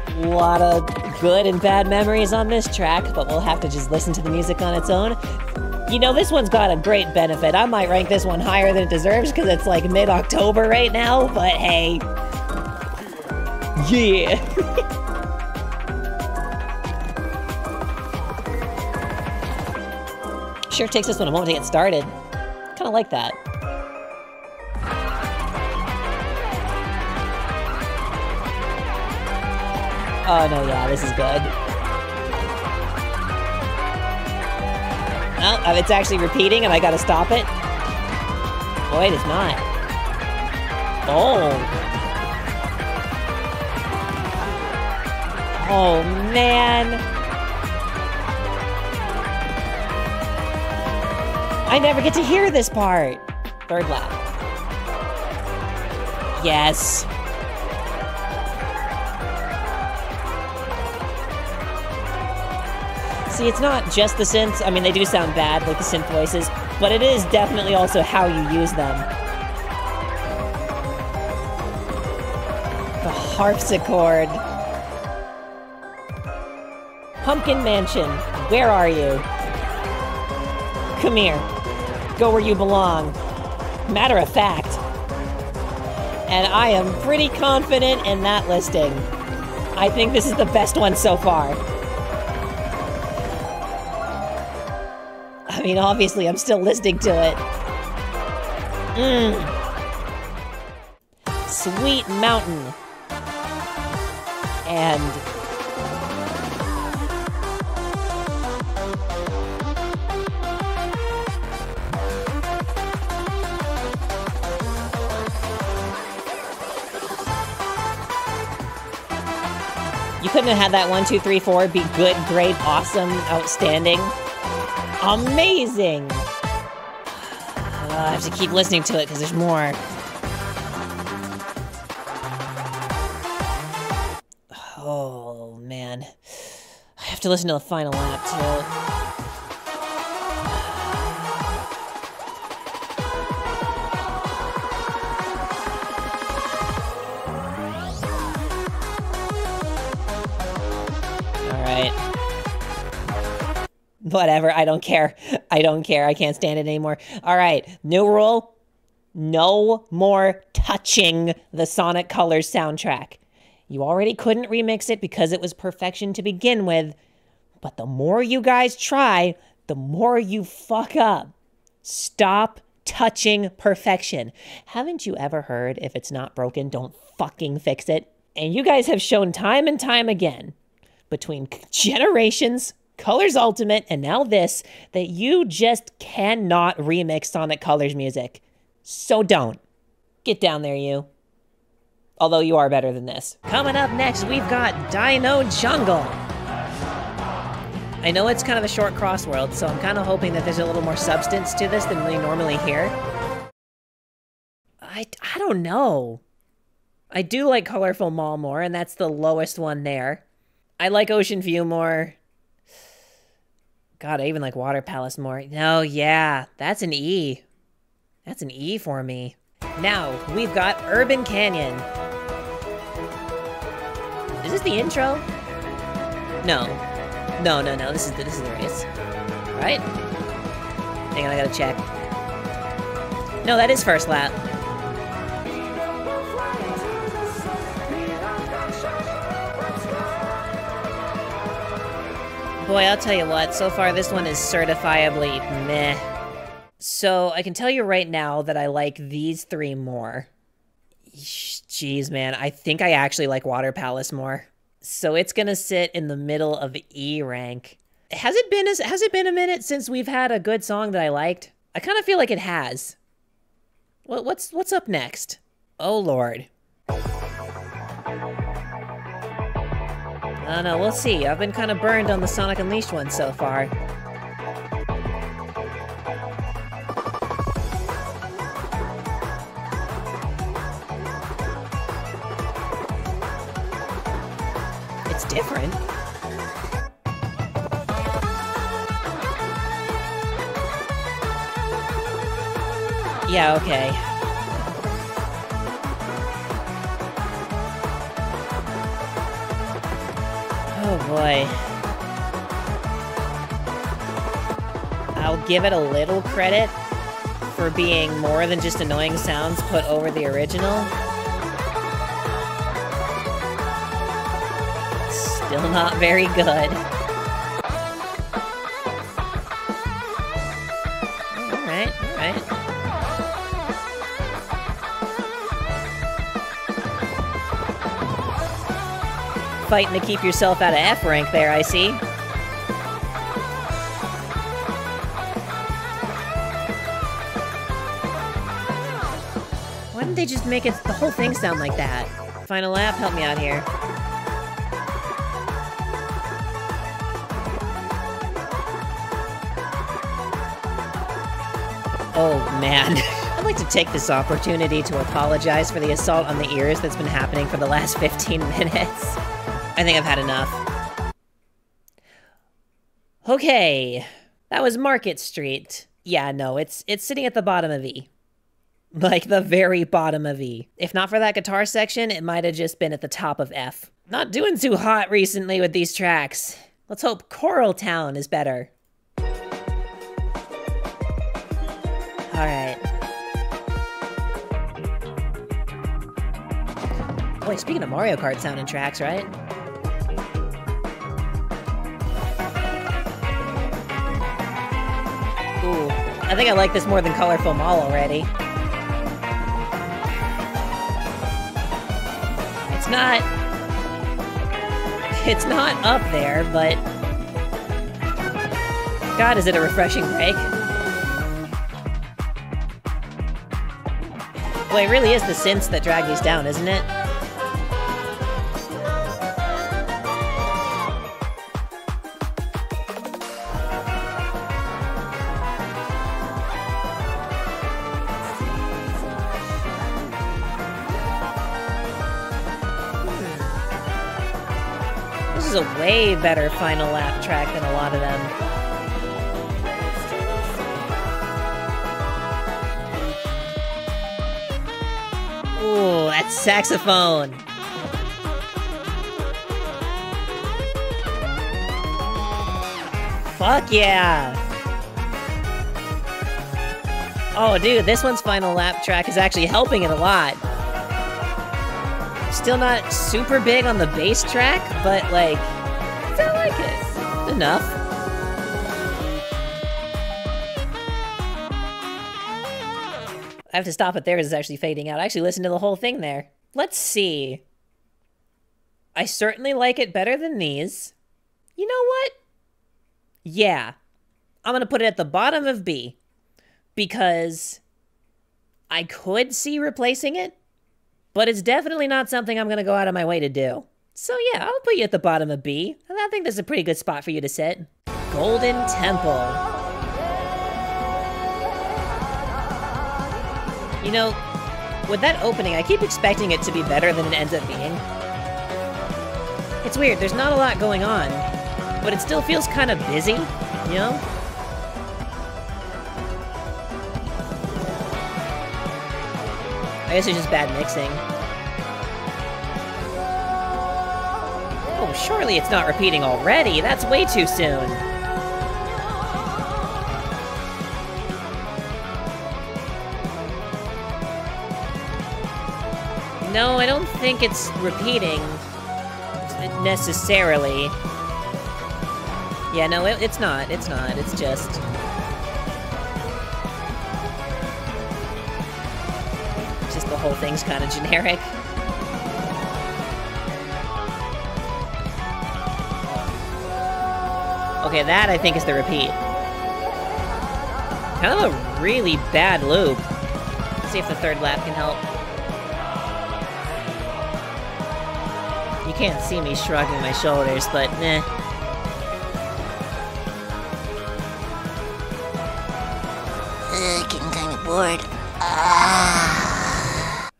a lot of good and bad memories on this track, but we'll have to just listen to the music on its own. You know, this one's got a great benefit. I might rank this one higher than it deserves because it's like mid-October right now, but hey. Yeah. Sure takes this one a moment to get started. Kind of like that. Oh no, yeah, this is good. Oh, it's actually repeating and I gotta stop it. Boy, it is not. Oh. Oh, man. I never get to hear this part. Third lap. Yes. See, it's not just the synths. I mean, they do sound bad, like the synth voices, but it is definitely also how you use them. The harpsichord. Pumpkin Mansion, where are you? Come here. Go where you belong. Matter of fact. And I am pretty confident in that listing. I think this is the best one so far. I mean, obviously, I'm still listening to it. Sweet Mountain. And... you couldn't have had that 1, 2, 3, 4 be good, great, awesome, outstanding. Amazing! I have to keep listening to it because there's more. Oh, man. I have to listen to the final lap, too. Whatever, I don't care. I don't care. I can't stand it anymore. All right, new rule. No more touching the Sonic Colors soundtrack. You already couldn't remix it because it was perfection to begin with, but the more you guys try, the more you fuck up. Stop touching perfection. Haven't you ever heard, if it's not broken, don't fucking fix it? And you guys have shown time and time again, between generations, Colors Ultimate, and now this, that you just cannot remix Sonic Colors music. So don't. Get down there, you. Although you are better than this. Coming up next, we've got Dino Jungle. I know it's kind of a short CrossWorld, so I'm kind of hoping that there's a little more substance to this than we normally hear. I don't know. I do like Colorful Mall more, and that's the lowest one there. I like Ocean View more. God, I even like Water Palace more. No, yeah, that's an E. That's an E for me. Now, we've got Urban Canyon. Is this the intro? No. No, this is the race. Right? Hang on, I gotta check. No, that is first lap. Boy, I'll tell you what, so far this one is certifiably meh. So, I can tell you right now that I like these three more. Jeez, man, I think I actually like Water Palace more. So it's gonna sit in the middle of E rank. Has it been a minute since we've had a good song that I liked? I kind of feel like it has. What's up next? Oh, Lord. I don't know, we'll see. I've been kind of burned on the Sonic Unleashed one so far. different. Yeah, okay. Oh boy. I'll give it a little credit for being more than just annoying sounds put over the original. Still not very good. Alright, alright. Fighting to keep yourself out of F rank there, I see. Why didn't they just make it the whole thing sound like that? Final lap, help me out here. Oh man. I'd like to take this opportunity to apologize for the assault on the ears that's been happening for the last 15 minutes. I think I've had enough. Okay, that was Market Street. Yeah, no, it's sitting at the bottom of E. Like, the very bottom of E. If not for that guitar section, it might have just been at the top of F. Not doing too hot recently with these tracks. Let's hope Coral Town is better. Alright. Boy, speaking of Mario Kart sounding tracks, right? Ooh, I think I like this more than Colorful Mall already. It's not up there, but God, is it a refreshing break? Boy, it really is the synths that drag these down, isn't it? This is a way better final lap track than a lot of them. Ooh, that saxophone! Fuck yeah! Oh dude, this one's final lap track is actually helping it a lot. Still not super big on the bass track, but like, I like it. Enough. I have to stop it there because it's actually fading out. I actually listened to the whole thing there. Let's see. I certainly like it better than these. You know what? Yeah. I'm gonna put it at the bottom of B. Because I could see replacing it, but it's definitely not something I'm gonna go out of my way to do. So yeah, I'll put you at the bottom of B. And I think this is a pretty good spot for you to sit. Golden Temple. You know, with that opening, I keep expecting it to be better than it ends up being. It's weird, there's not a lot going on, but it still feels kind of busy, you know? I guess it's just bad mixing. Oh, surely it's not repeating already. That's way too soon. No, I don't think it's repeating necessarily. Yeah, no, it's not. It's not. It's just... the whole thing's kind of generic. Okay, that I think is the repeat. Kind of a really bad loop. Let's see if the third lap can help. You can't see me shrugging my shoulders, but eh. Getting kind of bored.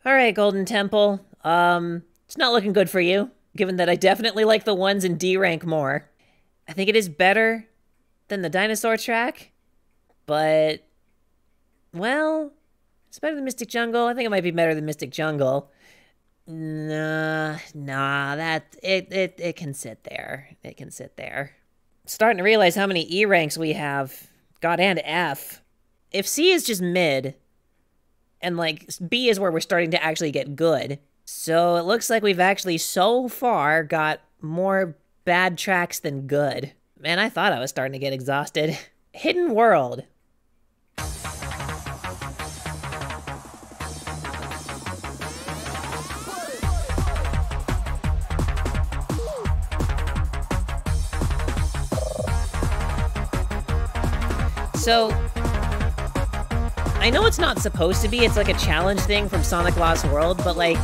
Alright, Golden Temple. It's not looking good for you. given that I definitely like the ones in D rank more. I think it is better than the dinosaur track, but, well, it's better than Mystic Jungle. I think it might be better than Mystic Jungle. Nah, it can sit there. It can sit there. Starting to realize how many E ranks we have. God, and F. If C is just mid, and like B is where we're starting to actually get good. So it looks like we've actually so far got more bad tracks than good. Man, I thought I was starting to get exhausted. Hidden World. So, I know it's not supposed to be, it's like a challenge thing from Sonic Lost World, but like,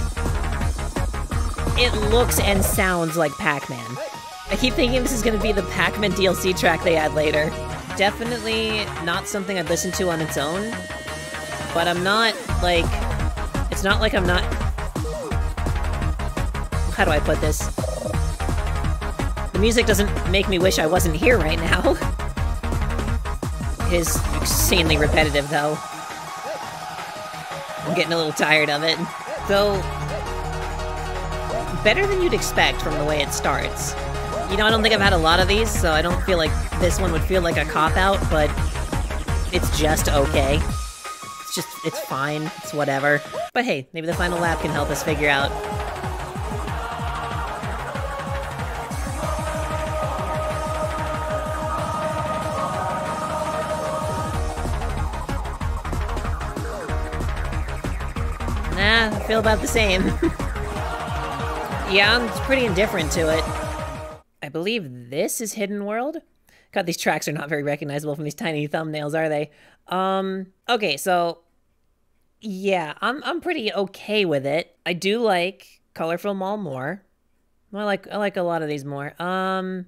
it looks and sounds like Pac-Man. I keep thinking this is gonna be the Pac-Man DLC track they add later. Definitely not something I'd listen to on its own, but I'm not, like, it's not like I'm not, how do I put this? The music doesn't make me wish I wasn't here right now. It is insanely repetitive, though. I'm getting a little tired of it. Though, better than you'd expect from the way it starts. You know, I don't think I've had a lot of these, so I don't feel like this one would feel like a cop-out, but it's just okay. It's fine. It's whatever. But hey, maybe the final lap can help us figure out. Nah, I feel about the same. Yeah, I'm pretty indifferent to it. I believe this is Hidden World? God, these tracks are not very recognizable from these tiny thumbnails, are they? Okay, so yeah, I'm pretty okay with it. I do like Colorful Mall more. I like a lot of these more. What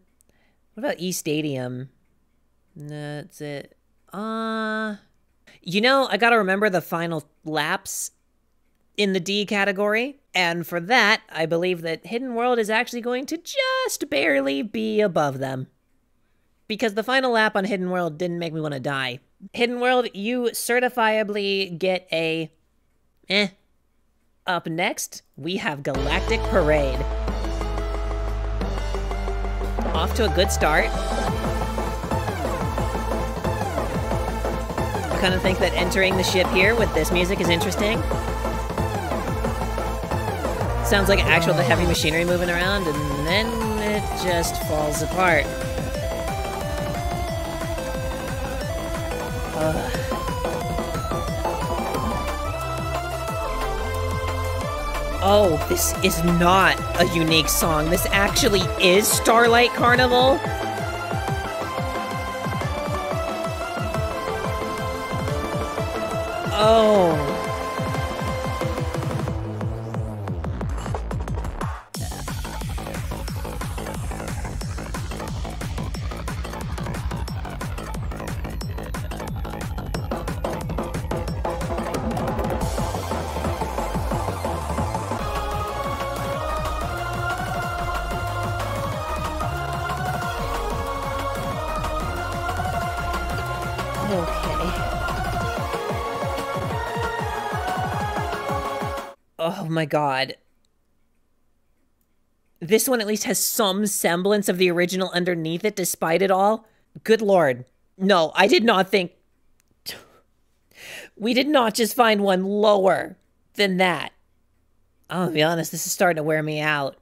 about E Stadium? That's it. You know, I gotta remember the final laps in the D category, and for that, I believe that Hidden World is actually going to just barely be above them. Because the final lap on Hidden World didn't make me want to die. Hidden World, you certifiably get a eh. Up next, we have Galactic Parade. Off to a good start. I kind of think that entering the ship here with this music is interesting. Sounds like actual the heavy machinery moving around, and then it just falls apart. Oh, this is not a unique song. This actually is Starlight Carnival. Oh. Oh my god. This one at least has some semblance of the original underneath it, despite it all. Good lord. No, I did not think... We did not just find one lower than that. I'll be honest, this is starting to wear me out.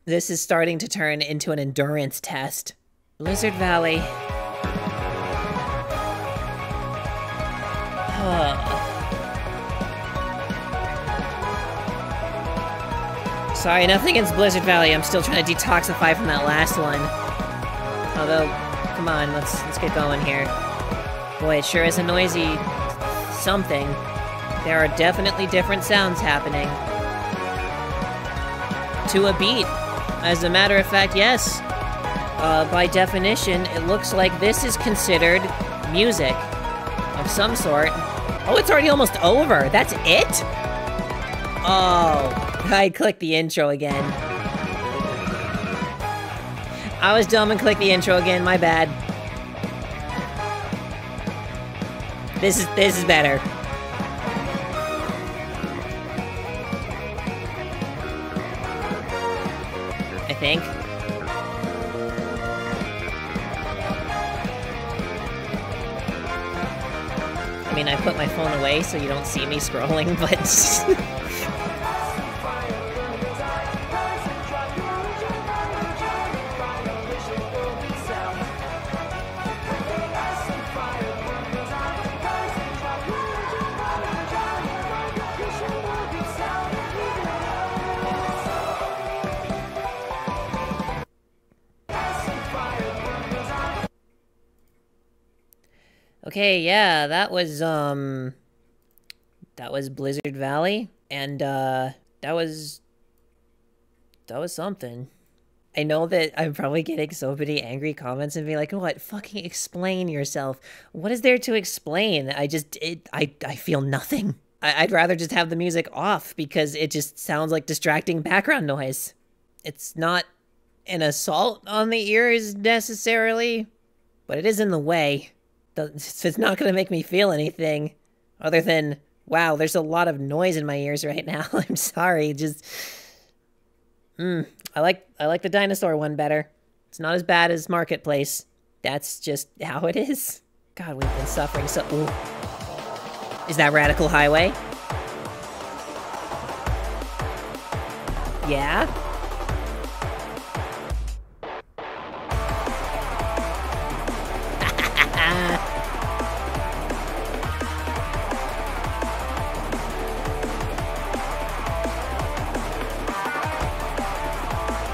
This is starting to turn into an endurance test. Blizzard Valley. Sorry, nothing against Blizzard Valley. I'm still trying to detoxify from that last one. Although, come on, let's get going here. Boy, it sure is a noisy something. There are definitely different sounds happening. To a beat. As a matter of fact, yes. By definition, it looks like this is considered music of some sort. Oh, it's already almost over. That's it? Oh, I clicked the intro again. I was dumb and clicked the intro again, my bad. This is better. I think. I mean, I put my phone away so you don't see me scrolling, but... Okay, yeah, that was Blizzard Valley, and, that was something. I know that I'm probably getting so many angry comments and being like, what, fucking explain yourself. What is there to explain? I feel nothing. I'd rather just have the music off because it just sounds like distracting background noise. It's not an assault on the ears necessarily, but it is in the way. It's not gonna make me feel anything other than, wow, there's a lot of noise in my ears right now. I'm sorry, just... I like the dinosaur one better. It's not as bad as Marketplace. That's just how it is. God, we've been suffering so... Ooh. Is that Radical Highway? Yeah?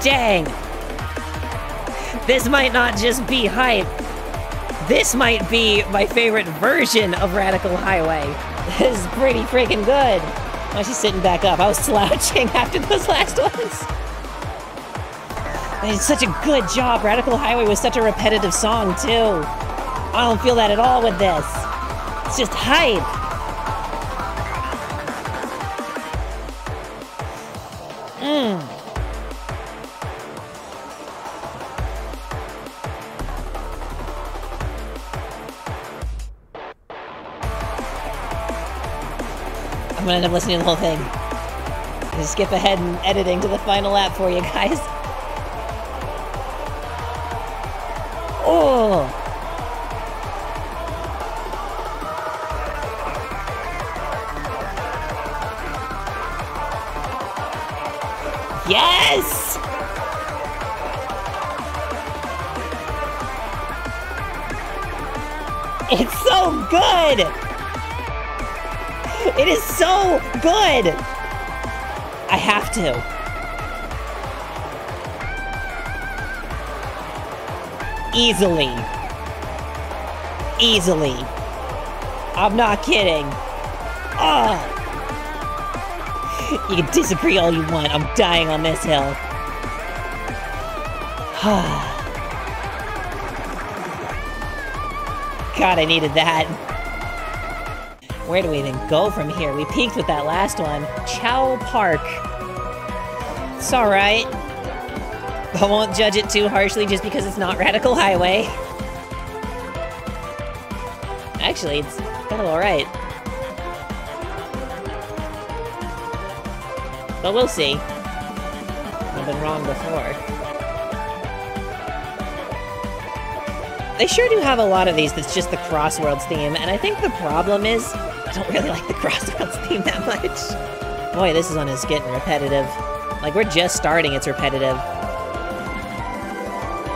Dang! This might not just be hype. This might be my favorite version of Radical Highway. This is pretty freaking good. Oh, she's sitting back up. I was slouching after those last ones. They did such a good job. Radical Highway was such a repetitive song, too. I don't feel that at all with this. It's just hype. I'm gonna end up listening to the whole thing. Just skip ahead and editing to the final lap for you guys. Oh! Yes! It's so good! It is so good! I have to. Easily. Easily. I'm not kidding. Ugh. You can disagree all you want. I'm dying on this hill. God, I needed that. Where do we even go from here? We peaked with that last one. Chao Park. It's alright. I won't judge it too harshly just because it's not Radical Highway. Actually, it's kind of alright. But we'll see. I've been wrong before. They sure do have a lot of these that's just the CrossWorlds theme, and I think the problem is I don't really like the CrossWorlds theme that much. Boy, this one is getting repetitive. Like, we're just starting, it's repetitive.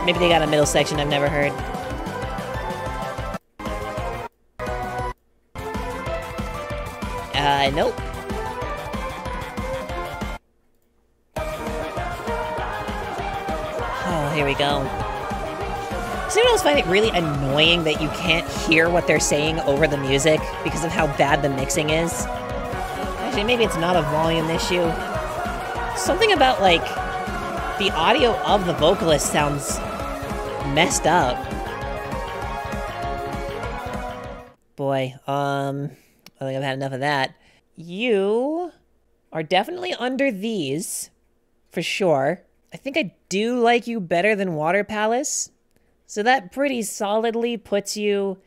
Maybe they got a middle section I've never heard. Nope. Oh, here we go. Does anyone else find it really annoying that you can't hear what they're saying over the music because of how bad the mixing is? Actually, maybe it's not a volume issue. Something about, like, the audio of the vocalist sounds messed up. Boy, I think I've had enough of that. You are definitely under these, for sure. I think I do like you better than Water Palace. So that pretty solidly puts you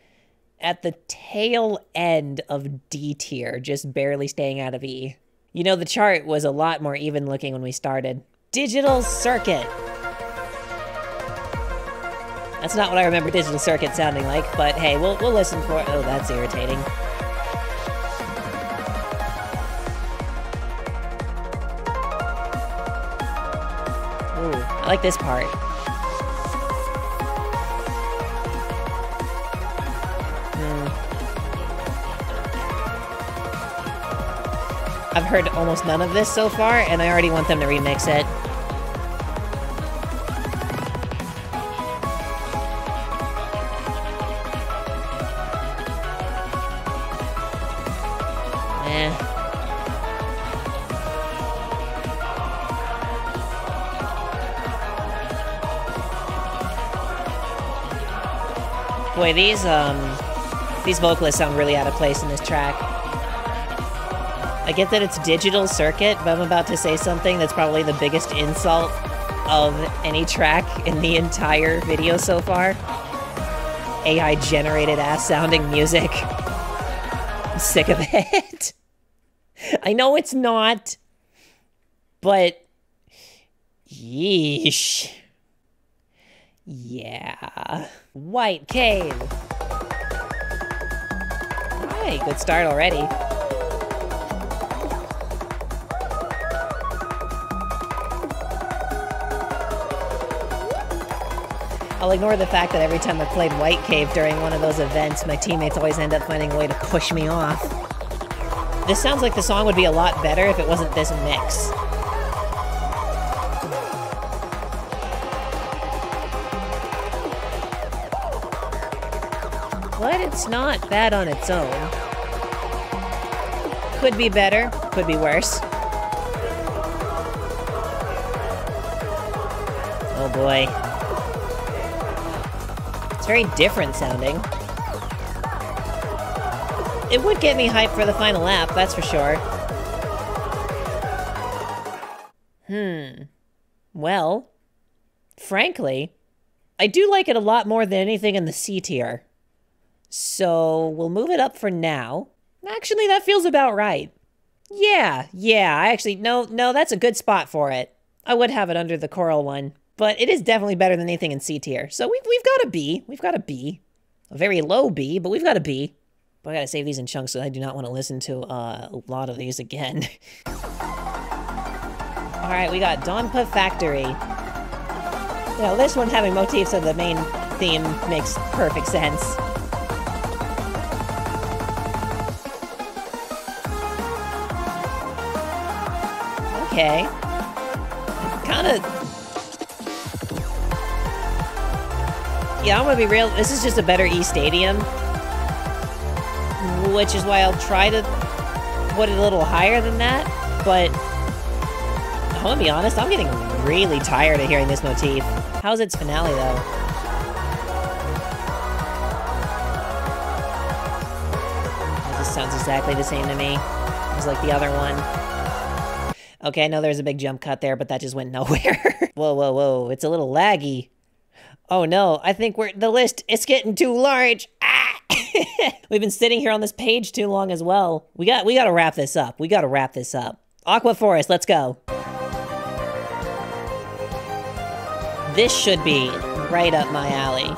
at the tail end of D tier, just barely staying out of E. You know, the chart was a lot more even looking when we started. Digital Circuit. That's not what I remember Digital Circuit sounding like, but hey, we'll listen for it. Oh, that's irritating. Ooh, I like this part. I've heard almost none of this so far, and I already want them to remix it. Boy, these vocalists sound really out of place in this track. I get that it's Digital Circuit, but I'm about to say something that's probably the biggest insult of any track in the entire video so far. AI-generated ass-sounding music. I'm sick of it. I know it's not, but yeesh. Yeah. White Cave. Alright, good start already. I'll ignore the fact that every time I played White Cave during one of those events, my teammates always end up finding a way to push me off. This sounds like the song would be a lot better if it wasn't this mix. But it's not bad on its own. Could be better, could be worse. Oh boy. It's very different sounding. It would get me hyped for the final lap, that's for sure. Well, frankly, I do like it a lot more than anything in the C tier. So we'll move it up for now. Actually, that feels about right. Yeah, I actually, no, that's a good spot for it. I would have it under the Coral one, but it is definitely better than anything in C tier. So we've got a B. We've got a B. A very low B, but we've got a B. But I gotta save these in chunks so I do not want to listen to a lot of these again. Alright, we got Donpa Factory. You know, this one having motifs of the main theme makes perfect sense. Okay. Kinda... Yeah, I'm gonna be real, this is just a better E Stadium. Which is why I'll try to put it a little higher than that, but... I'm gonna be honest, I'm getting really tired of hearing this motif. How's its finale, though? It just sounds exactly the same to me. It's like the other one. Okay, I know there's a big jump cut there, but that just went nowhere. Whoa, it's a little laggy. Oh no, I think the list is getting too large. Ah! We've been sitting here on this page too long as well. We gotta wrap this up. Aqua Forest, let's go. This should be right up my alley.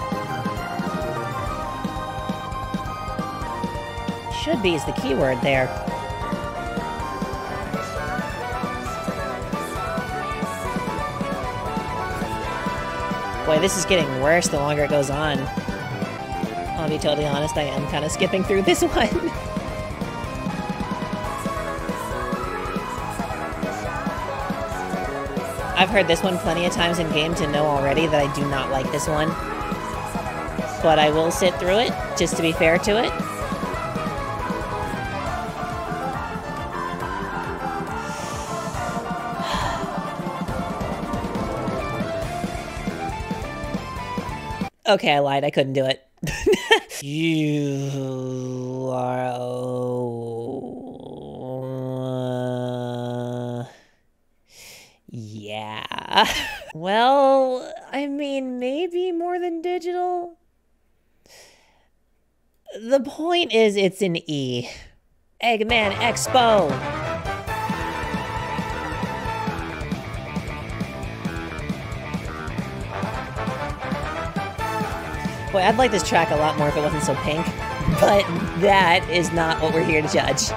Should be is the keyword there. Boy, this is getting worse the longer it goes on. I'll be totally honest, I am kind of skipping through this one. I've heard this one plenty of times in game to know already that I do not like this one. But I will sit through it, just to be fair to it. Okay, I lied. I couldn't do it. You are... yeah. Well, I mean, maybe more than digital. The point is, it's an E. Eggman Expo. Boy, I'd like this track a lot more if it wasn't so pink, but that is not what we're here to judge.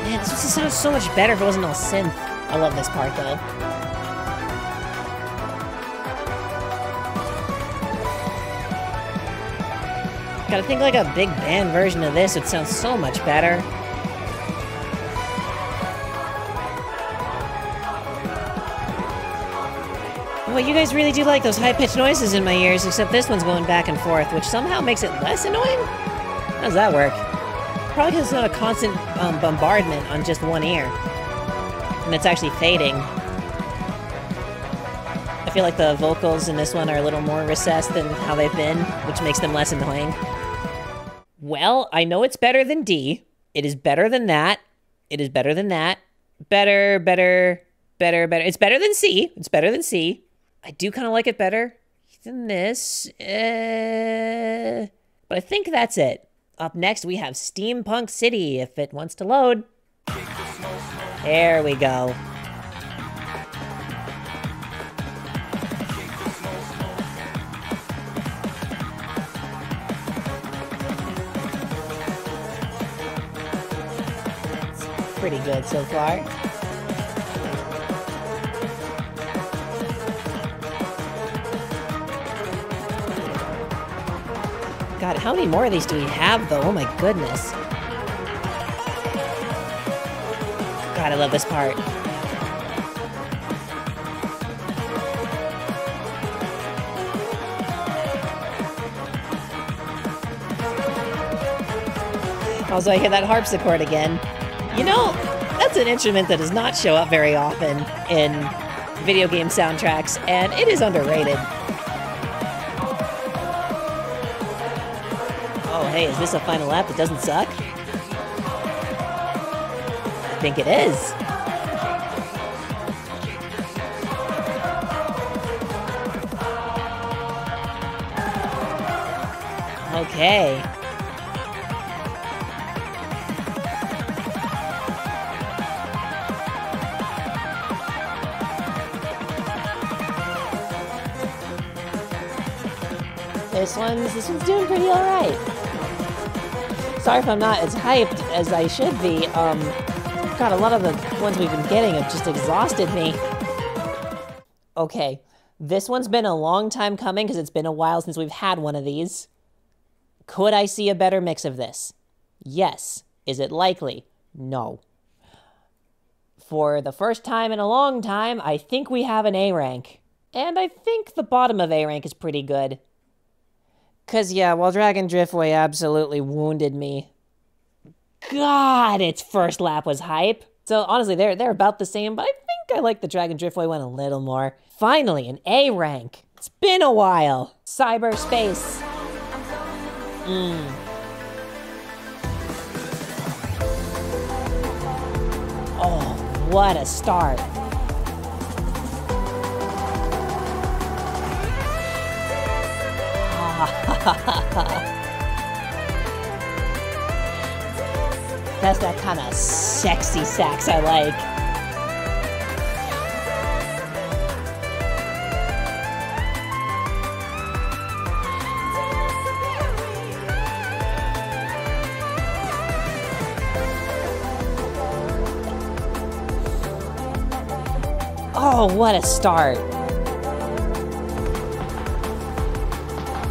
Man, this would sound so much better if it wasn't all synth. I love this part, though. Gotta think like a big band version of this would sound so much better. Well, you guys really do like those high-pitched noises in my ears, except this one's going back and forth, which somehow makes it less annoying? How does that work? Probably because it's not a constant bombardment on just one ear. And it's actually fading. I feel like the vocals in this one are a little more recessed than how they've been, which makes them less annoying. Well, I know it's better than D. It is better than that. It is better than that. Better, better, better, better. It's better than C. It's better than C. I do kind of like it better than this. But I think that's it. Up next, we have SteamPunk City, if it wants to load. There we go. Pretty good so far. God, how many more of these do we have, though? Oh my goodness. God, I love this part. Also, I hear that harpsichord again. You know, that's an instrument that does not show up very often in video game soundtracks, and it is underrated. Oh, hey, is this a final lap that doesn't suck? I think it is. Okay. This one's doing pretty alright. Sorry if I'm not as hyped as I should be. God, a lot of the ones we've been getting have just exhausted me. Okay, this one's been a long time coming because it's been a while since we've had one of these. Could I see a better mix of this? Yes. Is it likely? No. For the first time in a long time, I think we have an A rank. And I think the bottom of A rank is pretty good. Cause yeah, while Dragon Driftway absolutely wounded me, God, its first lap was hype. So honestly, they're about the same, but I think I like the Dragon Driftway one a little more. Finally, an A rank. It's been a while. Cyberspace. Oh, what a start. That's that kind of sexy sax I like. Oh, what a start.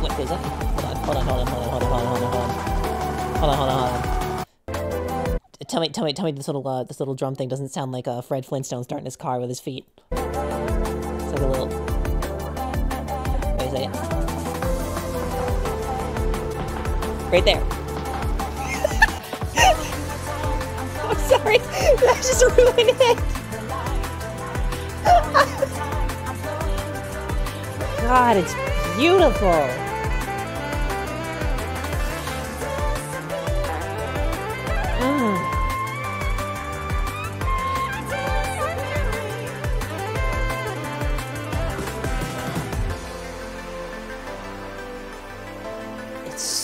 What is it? Hold on. Tell me this little drum thing doesn't sound like Fred Flintstone starting his car with his feet. It's like a little... Wait a second. Right there. I'm sorry, that just ruined it. God, it's beautiful.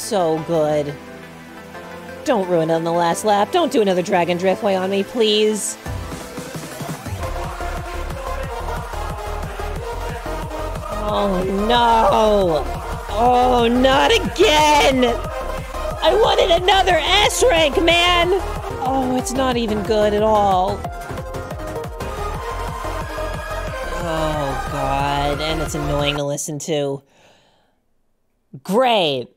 so good. Don't ruin it on the last lap. Don't do another Dragon Driftway on me, please. Oh, no. Oh, not again. I wanted another S rank, man. Oh, it's not even good at all. Oh, God. And it's annoying to listen to. Great.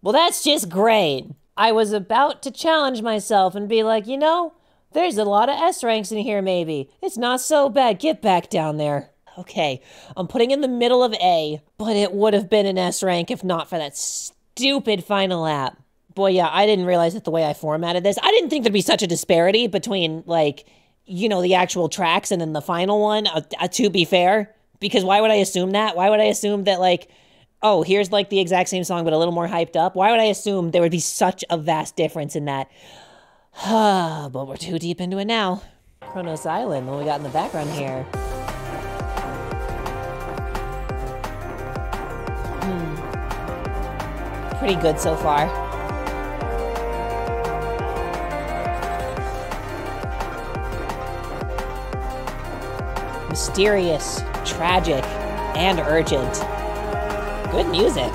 Well, that's just great. I was about to challenge myself and be like, you know, there's a lot of S ranks in here, maybe. It's not so bad. Get back down there. Okay, I'm putting in the middle of A, but it would have been an S rank if not for that stupid final lap. Boy, yeah, I didn't realize that the way I formatted this. I didn't think there'd be such a disparity between, like, you know, the actual tracks and then the final one, to be fair. Because why would I assume that? Why would I assume that, like, oh, here's, like, the exact same song but a little more hyped up? Why would I assume there would be such a vast difference in that? But we're too deep into it now. Kronos Island, what we got in the background here? Pretty good so far. Mysterious, tragic, and urgent. Good music.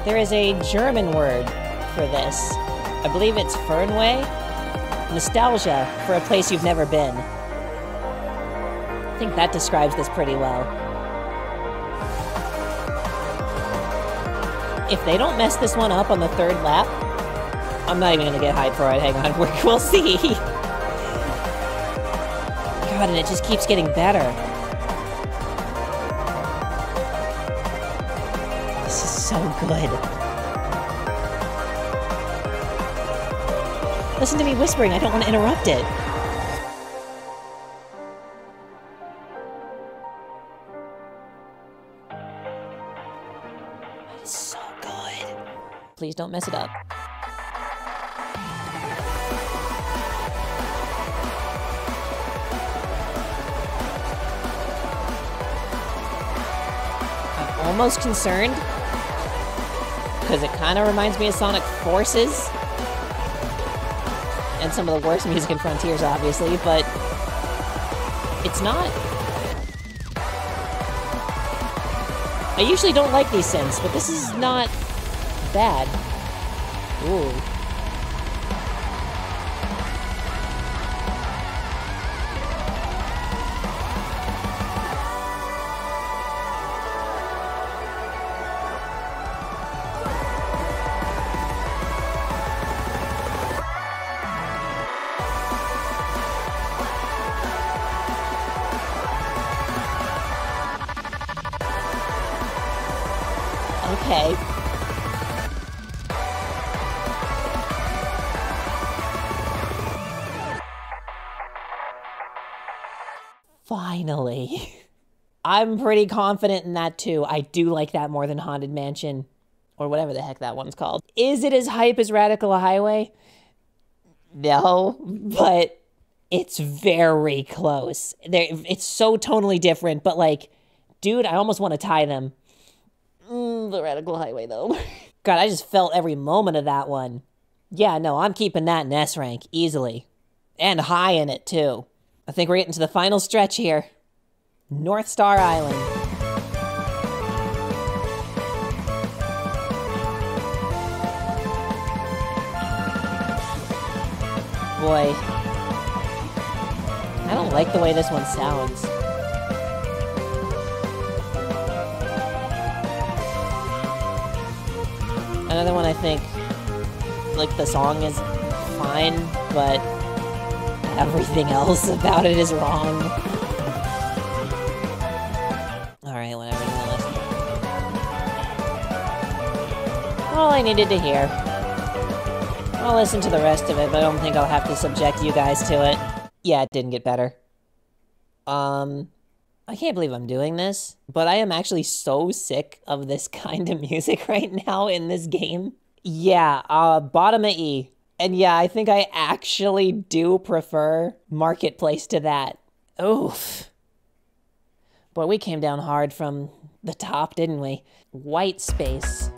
There is a German word for this. I believe it's Fernweh. Nostalgia for a place you've never been. I think that describes this pretty well. If they don't mess this one up on the third lap, I'm not even gonna get hyped for it. Hang on, we'll see. God, and it just keeps getting better. This is so good. Listen to me whispering, I don't want to interrupt it. It's so good. Please don't mess it up. I'm almost concerned because it kind of reminds me of Sonic Forces and some of the worst music in Frontiers, obviously, but it's not. I usually don't like these synths, but this is not bad. Ooh. Okay. Finally. I'm pretty confident in that too. I do like that more than Haunted Mansion, or whatever the heck that one's called. Is it as hype as Radical Highway? No, but it's very close. It's so tonally different, but like, dude, I almost want to tie them. The Radical Highway, though. God, I just felt every moment of that one. Yeah, no, I'm keeping that in S rank, easily. And high in it, too. I think we're getting to the final stretch here. Northstar Island. Boy. I don't like the way this one sounds. Another one I think, like, the song is fine, but everything else about it is wrong. Alright, whatever. All I needed to hear. I'll listen to the rest of it, but I don't think I'll have to subject you guys to it. Yeah, it didn't get better. I can't believe I'm doing this, but I am actually so sick of this kind of music right now in this game. Yeah, bottom of E. And yeah, I think I actually do prefer Marketplace to that. Oof. Boy, we came down hard from the top, didn't we? White space.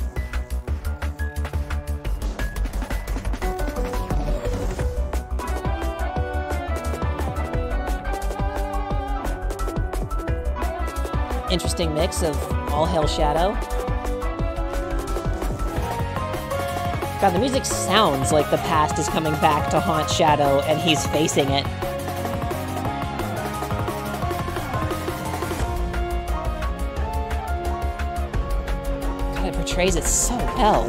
Interesting mix of All Hail Shadow. God, the music sounds like the past is coming back to haunt Shadow and he's facing it. God, it portrays it so well.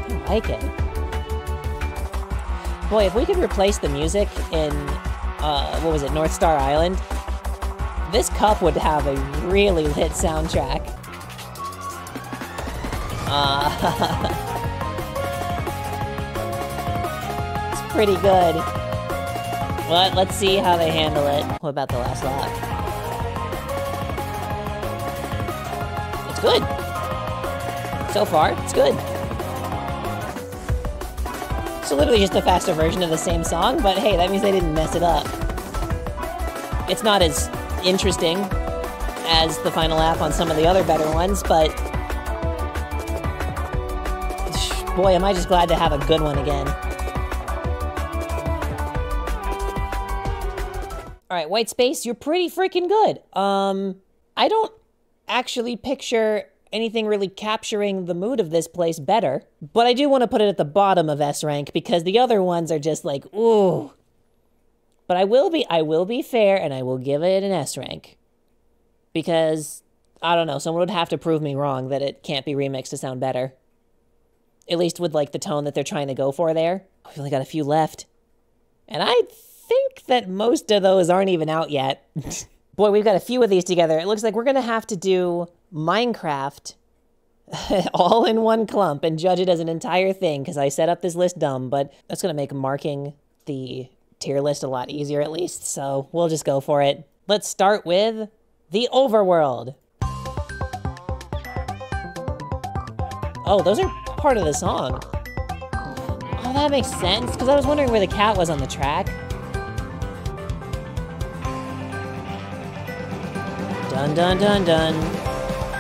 I like it. Boy, if we could replace the music in, what was it, Northstar Island, this cup would have a really lit soundtrack. It's pretty good. But let's see how they handle it. What about the last lap? It's good. So far, it's good. So literally just a faster version of the same song, but hey, that means they didn't mess it up. It's not as interesting as the final lap on some of the other better ones, but boy, am I just glad to have a good one again. All right, White Space, you're pretty freaking good. I don't actually picture anything really capturing the mood of this place better, but I do want to put it at the bottom of S rank because the other ones are just like, ooh. But I will be fair and I will give it an S rank because I don't know, someone would have to prove me wrong that it can't be remixed to sound better. At least with like the tone that they're trying to go for there. We've only got a few left. And I think that most of those aren't even out yet. Boy, we've got a few of these together. It looks like we're gonna have to do Minecraft all in one clump and judge it as an entire thing because I set up this list dumb, but that's gonna make marking the tier list a lot easier at least, so we'll just go for it. Let's start with the overworld. Oh, those are part of the song. Oh, that makes sense, because I was wondering where the cat was on the track. Dun dun dun dun.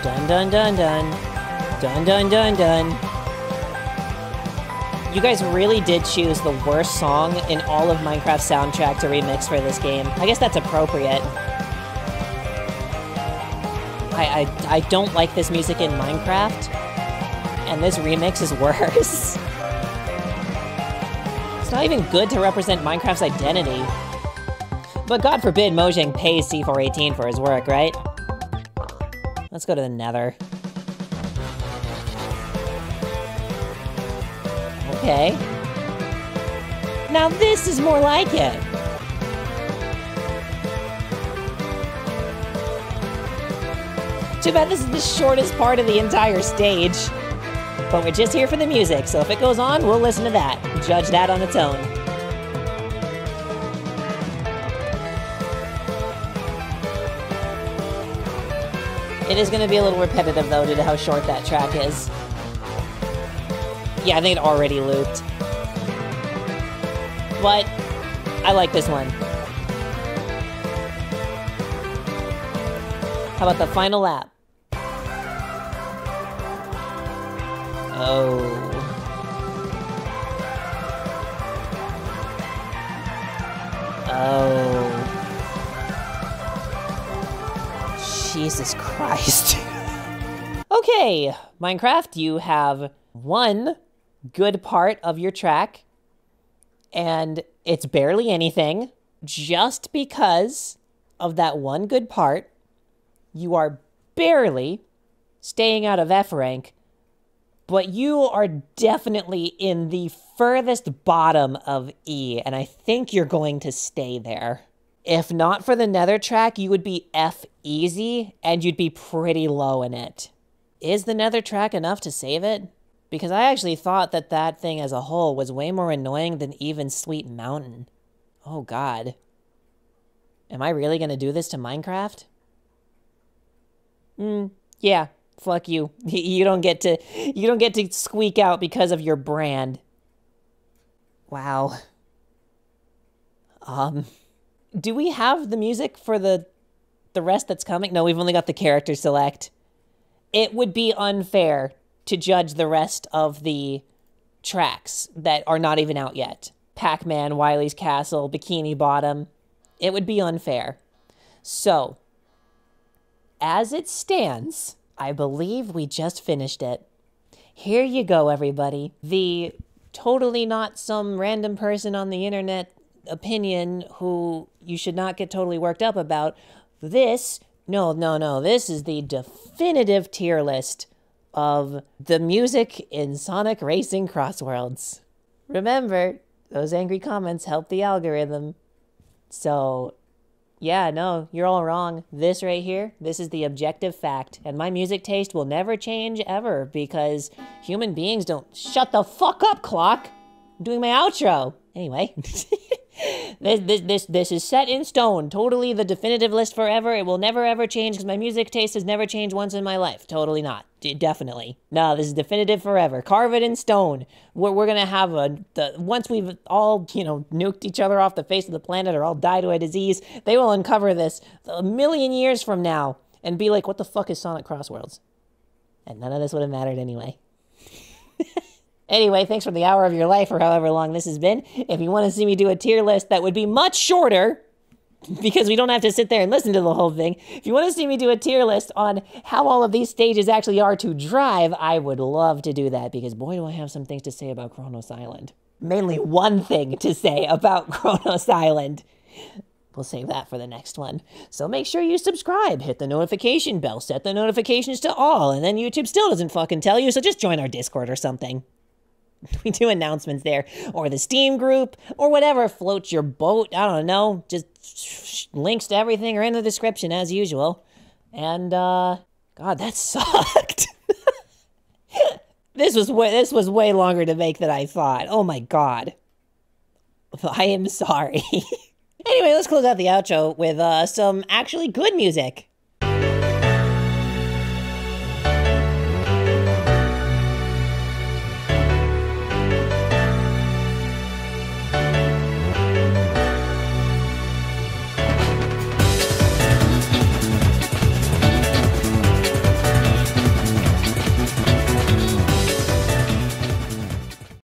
Dun dun dun dun. Dun dun dun dun. You guys really did choose the worst song in all of Minecraft's soundtrack to remix for this game. I guess that's appropriate. I don't like this music in Minecraft, and this remix is worse. It's not even good to represent Minecraft's identity. But God forbid Mojang pays C418 for his work, right? Let's go to the Nether. Okay. Now this is more like it. Too bad this is the shortest part of the entire stage. But we're just here for the music, so if it goes on, we'll listen to that. Judge that on its own. It is going to be a little repetitive, though, due to how short that track is. Yeah, I think it already looped. But I like this one. How about the final lap? Oh. Oh. Jesus Christ. Okay, Minecraft, you have one good part of your track, and it's barely anything. Just because of that one good part, you are barely staying out of F rank, but you are definitely in the furthest bottom of E, and I think you're going to stay there. If not for the Nether track, you would be F easy, and you'd be pretty low in it. Is the nether track enough to save it? Because I actually thought that that thing as a whole was way more annoying than even Sweet Mountain. Oh god. Am I really gonna do this to Minecraft? Yeah, fuck you. You don't get to squeak out because of your brand. Wow. Do we have the music for the rest that's coming? No, we've only got the character select. It would be unfair to judge the rest of the tracks that are not even out yet. Pac-Man, Wily's Castle, Bikini Bottom. It would be unfair. So, as it stands, I believe we just finished it. Here you go, everybody. The totally not some random person on the internet opinion who you should not get totally worked up about. This, no, this is the definitive tier list of the music in Sonic Racing CrossWorlds. Remember, those angry comments help the algorithm. So, yeah, no, you're all wrong. This right here, this is the objective fact. And my music taste will never change ever because human beings don't... Shut the fuck up, clock! I'm doing my outro. Anyway, this is set in stone. Totally the definitive list forever. It will never ever change because my music taste has never changed once in my life. Totally not. Definitely. No, this is definitive forever. Carve it in stone. We're gonna have once we've all, nuked each other off the face of the planet or all die to a disease, they will uncover this a million years from now and be like, what the fuck is Sonic CrossWorlds? And none of this would have mattered anyway. Anyway, thanks for the hour of your life or however long this has been. If you want to see me do a tier list that would be much shorter, because we don't have to sit there and listen to the whole thing. If you want to see me do a tier list on how all of these stages actually are to drive, I would love to do that, because boy, do I have some things to say about Kronos Island. Mainly one thing to say about Kronos Island. We'll save that for the next one. So make sure you subscribe, hit the notification bell, set the notifications to all, and then YouTube still doesn't fucking tell you, so just join our Discord or something. We do announcements there, or the Steam group, or whatever floats your boat. I don't know. Just links to everything are in the description as usual. And, God, that sucked. This was way longer to make than I thought. Oh my God. I am sorry. Anyway, let's close out the outro with some actually good music.